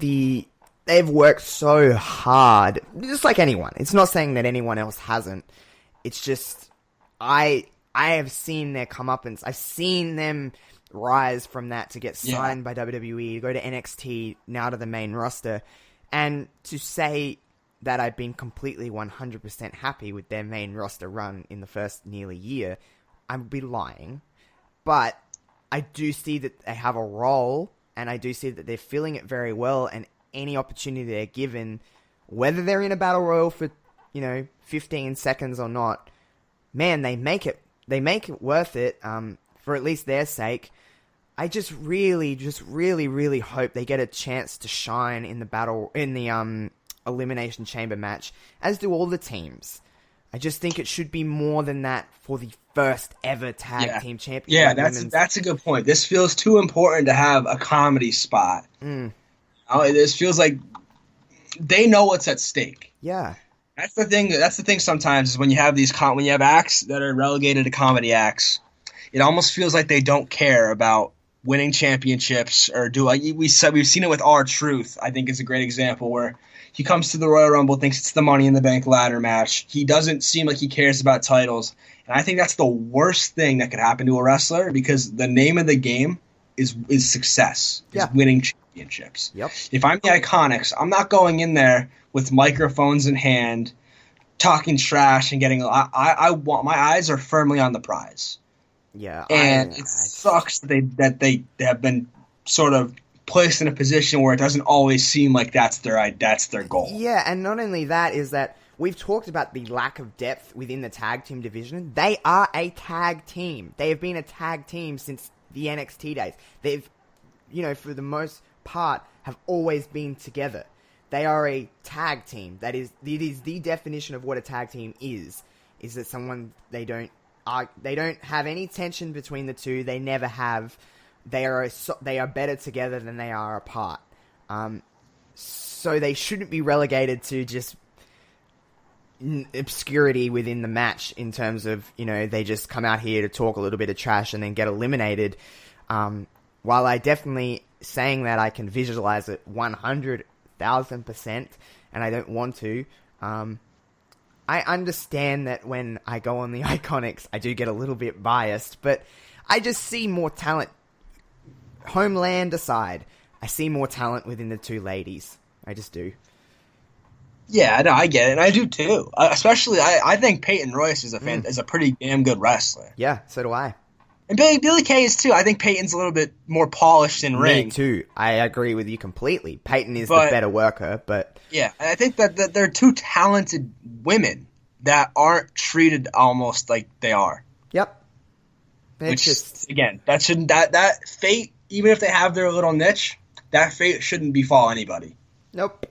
they've worked so hard, just like anyone. It's not saying that anyone else hasn't. It's just I have seen their comeuppance. I've seen them rise from that to get signed by WWE, go to NXT, now to the main roster. And to say that I've been completely 100% happy with their main roster run in the first nearly year, I would be lying. But I do see that they have a role, and I do see that they're filling it very well, and any opportunity they're given, whether they're in a battle royal for, 15 seconds or not, man, they make it worth it, for at least their sake. I just really, really hope they get a chance to shine in the Elimination Chamber match, as do all the teams. I just think it should be more than that for the first ever tag team champion. Yeah, that's a good point. This feels too important to have a comedy spot. This feels like they know what's at stake. Yeah. That's the thing. That's the thing. Sometimes is when you have when you have acts that are relegated to comedy acts, it almost feels like they don't care about winning championships or we've seen it with R-Truth. I think is a great example where he comes to the Royal Rumble, thinks it's the Money in the Bank ladder match. He doesn't seem like he cares about titles, and I think that's the worst thing that could happen to a wrestler, because the name of the game is success, is winning championships. Yep. If I'm the Iconics, I'm not going in there with microphones in hand, talking trash and getting. I want, my eyes are firmly on the prize. Yeah, and it sucks that they have been sort of placed in a position where it doesn't always seem like that's their goal. Yeah, and not only that is that we've talked about the lack of depth within the tag team division. They are a tag team. They have been a tag team since the NXT days. They've, for the most part, have always been together. They are a tag team. It is the definition of what a tag team is that someone they don't have any tension between the two. They never have. They are better together than they are apart. So they shouldn't be relegated to just obscurity within the match in terms of, they just come out here to talk a little bit of trash and then get eliminated. While I definitely saying that I can visualize it 100,000%, and I don't want to, I understand that when I go on the Iconics, I do get a little bit biased, but I just see more talent. Homeland aside, I see more talent within the two ladies. I just do. Yeah, no, I get it, and I do too. Especially, I think Peyton Royce is a pretty damn good wrestler. Yeah, so do I. And Billy Kay is too. I think Peyton's a little bit more polished in ring. Me too. I agree with you completely. Peyton is the better worker, but yeah, I think that they're two talented women that aren't treated almost like they are. Yep. Which again, that fate, even if they have their little niche, that fate shouldn't befall anybody. Nope.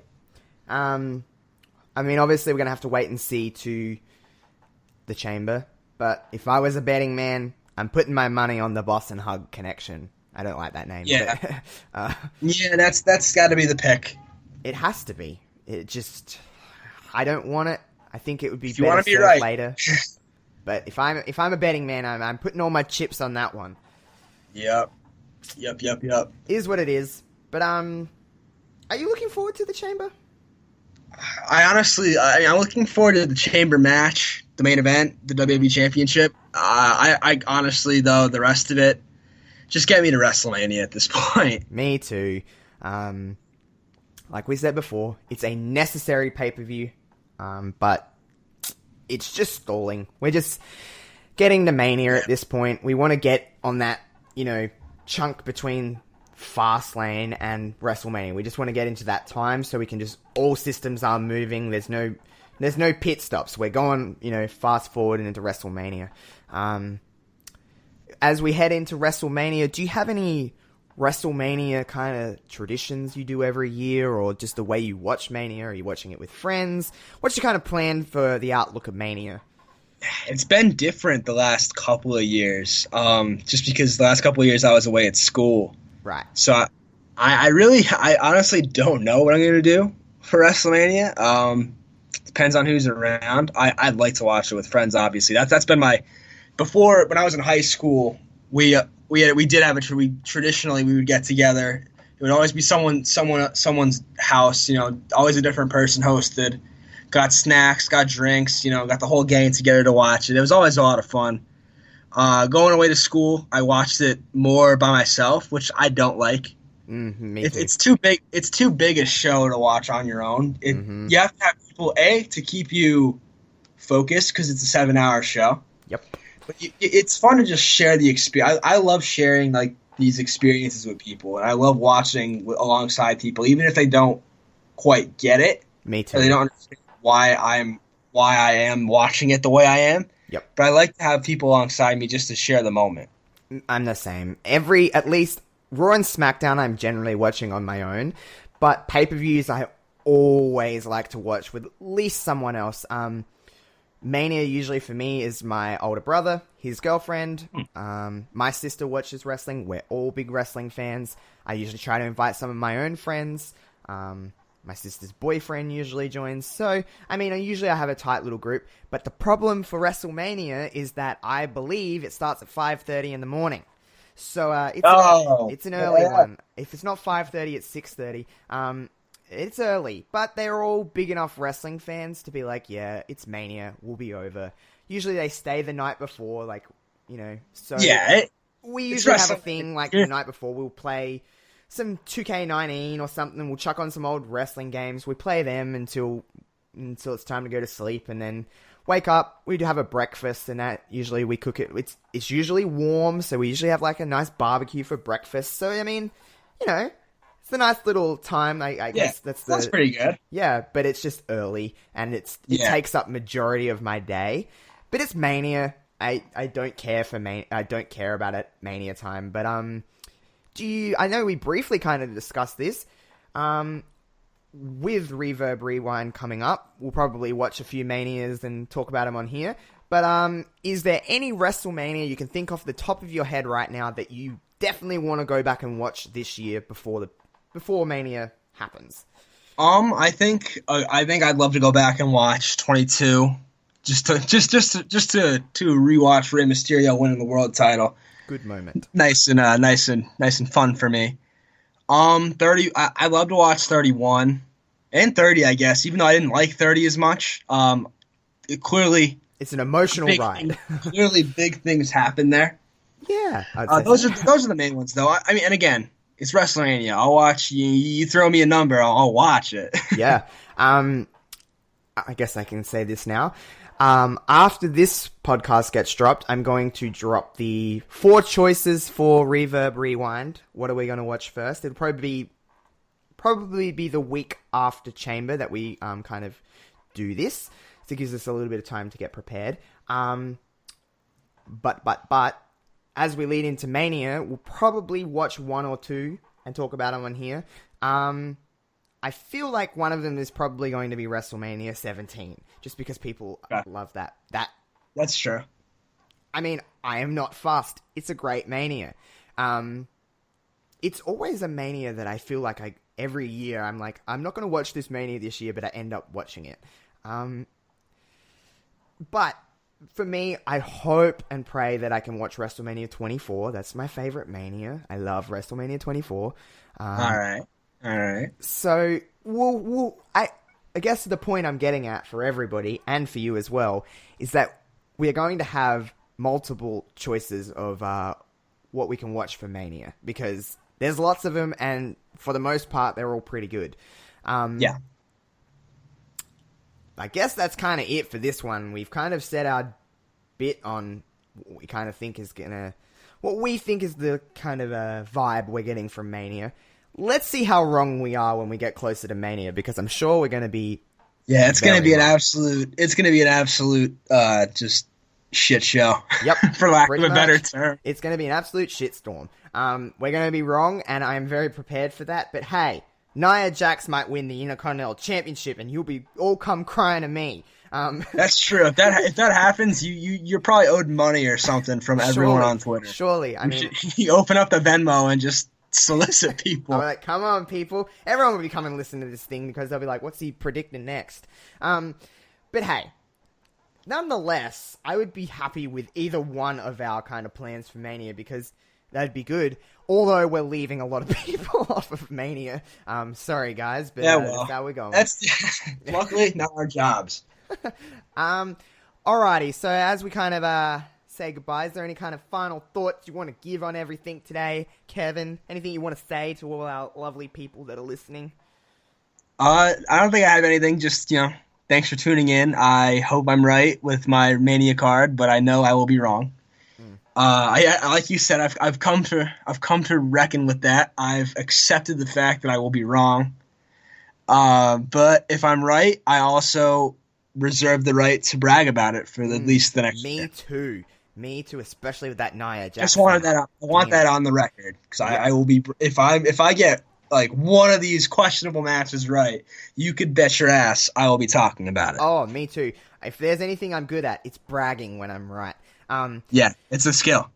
I mean, obviously we're gonna have to wait and see to the Chamber, but if I was a betting man, I'm putting my money on the Boss and Hug connection I don't like that name. Yeah. But, Yeah, that's got to be the pick. it has to be. It just, I don't want it. I think it would be If you better want to be served right. later. But if I'm a betting man, I'm putting all my chips on that one. Yep. Is what it is. But are you looking forward to the Chamber? I'm looking forward to the Chamber match, the main event, the WWE Championship. I honestly, though, the rest of it, just get me to WrestleMania at this point. Me too. Like we said before, it's a necessary pay-per-view, but it's just stalling. We're just getting to Mania at this point. We want to get on that, chunk between Fastlane and WrestleMania. We just want to get into that time so we can just, all systems are moving. There's no pit stops. We're going, fast forward and into WrestleMania. As we head into WrestleMania, do you have any WrestleMania kind of traditions you do every year, or just the way you watch Mania? Are you watching it with friends? What's your kind of plan for the outlook of Mania? It's been different the last couple of years, just because the last couple of years I was away at school. Right. So I honestly don't know what I'm going to do for WrestleMania. Depends on who's around. I'd like to watch it with friends, obviously. That's been my, before, when I was in high school, we did have traditionally we would get together. It would always be someone's house, always a different person hosted. Got snacks, got drinks, got the whole gang together to watch it. It was always a lot of fun. Going away to school, I watched it more by myself, which I don't like. Me too. It's too big. It's too big a show to watch on your own. You have to have people to keep you focused because it's a 7-hour show. Yep. But it's fun to just share the experience. I love sharing these experiences with people, and I love watching alongside people, even if they don't quite get it. Me too. Or they don't understand why I am watching it the way I am. Yep. But I like to have people alongside me just to share the moment. I'm the same. At least Raw and SmackDown I'm generally watching on my own, but pay-per-views I always like to watch with at least someone else. Mania usually for me is my older brother, his girlfriend, my sister watches wrestling. We're all big wrestling fans. I usually try to invite some of my own friends. My sister's boyfriend usually joins. So, I have a tight little group. But the problem for WrestleMania is that I believe it starts at 5:30 in the morning. So, it's an early one. If it's not 5:30, it's 6:30. It's early. But they're all big enough wrestling fans to be like, yeah, it's Mania. We'll be over. Usually they stay the night before, so... Yeah, we usually have a thing, the night before we'll play some 2K19 or something. We'll chuck on some old wrestling games. We play them until it's time to go to sleep, and then wake up. We do have a breakfast, and that usually we cook it. It's usually warm, so we usually have a nice barbecue for breakfast. So it's a nice little time. I guess that's pretty good. Yeah, but it's just early, and it takes up majority of my day. But it's Mania. I don't care for I don't care about it Mania time, but I know we briefly kind of discussed this. With Reverb Rewind coming up, we'll probably watch a few Manias and talk about them on here. But is there any WrestleMania you can think off the top of your head right now that you definitely want to go back and watch this year before Mania happens? I think I'd love to go back and watch 22, just to rewatch Rey Mysterio winning the world title. Good moment. Nice and fun for me. 30. I love to watch 31 and 30. I guess, even though I didn't like 30 as much. It's an emotional ride. Clearly, big things happen there. Yeah, those are the main ones, though. And again, it's WrestleMania. I'll watch. You throw me a number, I'll watch it. Yeah. I guess I can say this now. After this podcast gets dropped, I'm going to drop the 4 choices for Reverb Rewind. What are we going to watch first? It'll probably be the week after Chamber that we kind of do this. So it gives us a little bit of time to get prepared. But as we lead into Mania, we'll probably watch 1 or 2 and talk about them on here. I feel like one of them is probably going to be WrestleMania 17, just because people love that. That's true. I am not fussed. It's a great Mania. it's always a Mania that I feel like every year I'm like, I'm not going to watch this Mania this year, but I end up watching it. But for me, I hope and pray that I can watch WrestleMania 24. That's my favorite Mania. I love WrestleMania 24. All right. So, I guess the point I'm getting at for everybody, and for you as well, is that we are going to have multiple choices of what we can watch for Mania, because there's lots of them, and for the most part, they're all pretty good. Yeah. I guess that's kind of it for this one. We've kind of set our bit on what we kind of think is what we think is the kind of vibe we're getting from Mania. Let's see how wrong we are when we get closer to Mania, because I'm sure we're going to be. Yeah, it's going to be an absolute. It's going to be an absolute just shit show. Yep, for lack of a better term. It's going to be an absolute shitstorm. We're going to be wrong, and I am very prepared for that. But hey, Nia Jax might win the Intercontinental Championship, and you'll be all come crying to me. That's true. If that happens, you're probably owed money or something from everyone on Twitter. Surely, I mean, you open up the Venmo and just solicit people. I'm like, come on, people! Everyone will be coming and listen to this thing, because they'll be like, "What's he predicting next?" But hey, nonetheless, I would be happy with either one of our kind of plans for Mania, because that'd be good. Although we're leaving a lot of people off of Mania. Sorry guys, but that's how we're going. That's luckily not our jobs. Alrighty, so as we kind of say goodbye, is there any kind of final thoughts you want to give on everything today, Kevin? Anything you want to say to all our lovely people that are listening? I don't think I have anything. Just, thanks for tuning in. I hope I'm right with my Mania card, but I know I will be wrong. I like you said, I've come to reckon with that. I've accepted the fact that I will be wrong. But if I'm right, I also reserve the right to brag about it for at least the next year. Me too, especially with that Nia Jax. Just wanted that. I want that on the record, because I will be, if I get like one of these questionable matches right, you could bet your ass I will be talking about it. Oh, me too. If there's anything I'm good at, it's bragging when I'm right. Yeah, it's a skill.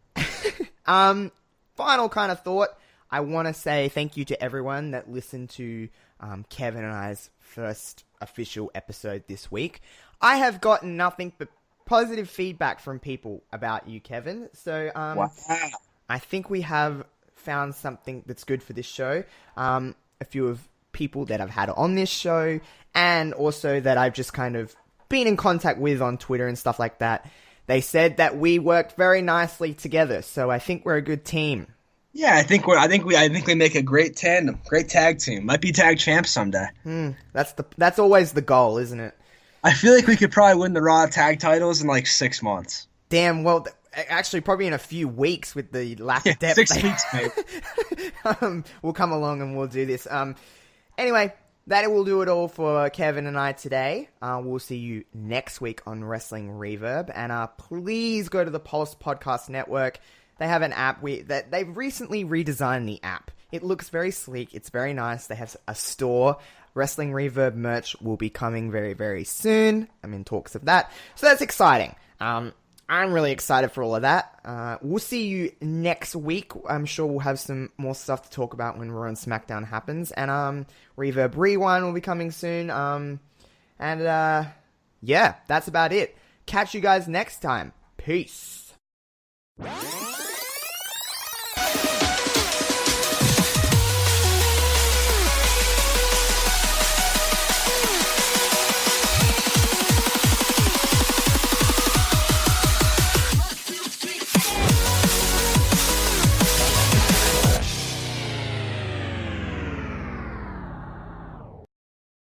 Final kind of thought. I want to say thank you to everyone that listened to Kevin and I's first official episode this week. I have gotten nothing but positive feedback from people about you, Kevin. So wow. I think we have found something that's good for this show. A few of people that I've had on this show, and also that I've just kind of been in contact with on Twitter and stuff like that. They said that we worked very nicely together, so I think we're a good team. Yeah, I think we make a great tandem, great tag team. Might be tag champs someday. That's always the goal, isn't it? I feel like we could probably win the Raw tag titles in like 6 months. Damn, well, actually, probably in a few weeks with the lack of depth. 6 weeks, mate. We'll come along and we'll do this. Anyway, that will do it all for Kevin and I today. We'll see you next week on Wrestling Reverb. And please go to the Pulse Podcast Network. They have an app they've recently redesigned the app. It looks very sleek. It's very nice. They have a store. Wrestling Reverb merch will be coming very, very soon. I'm in talks of that. So that's exciting. I'm really excited for all of that. We'll see you next week. I'm sure we'll have some more stuff to talk about when Raw and SmackDown happens. And Reverb Rewind will be coming soon. Yeah, that's about it. Catch you guys next time. Peace.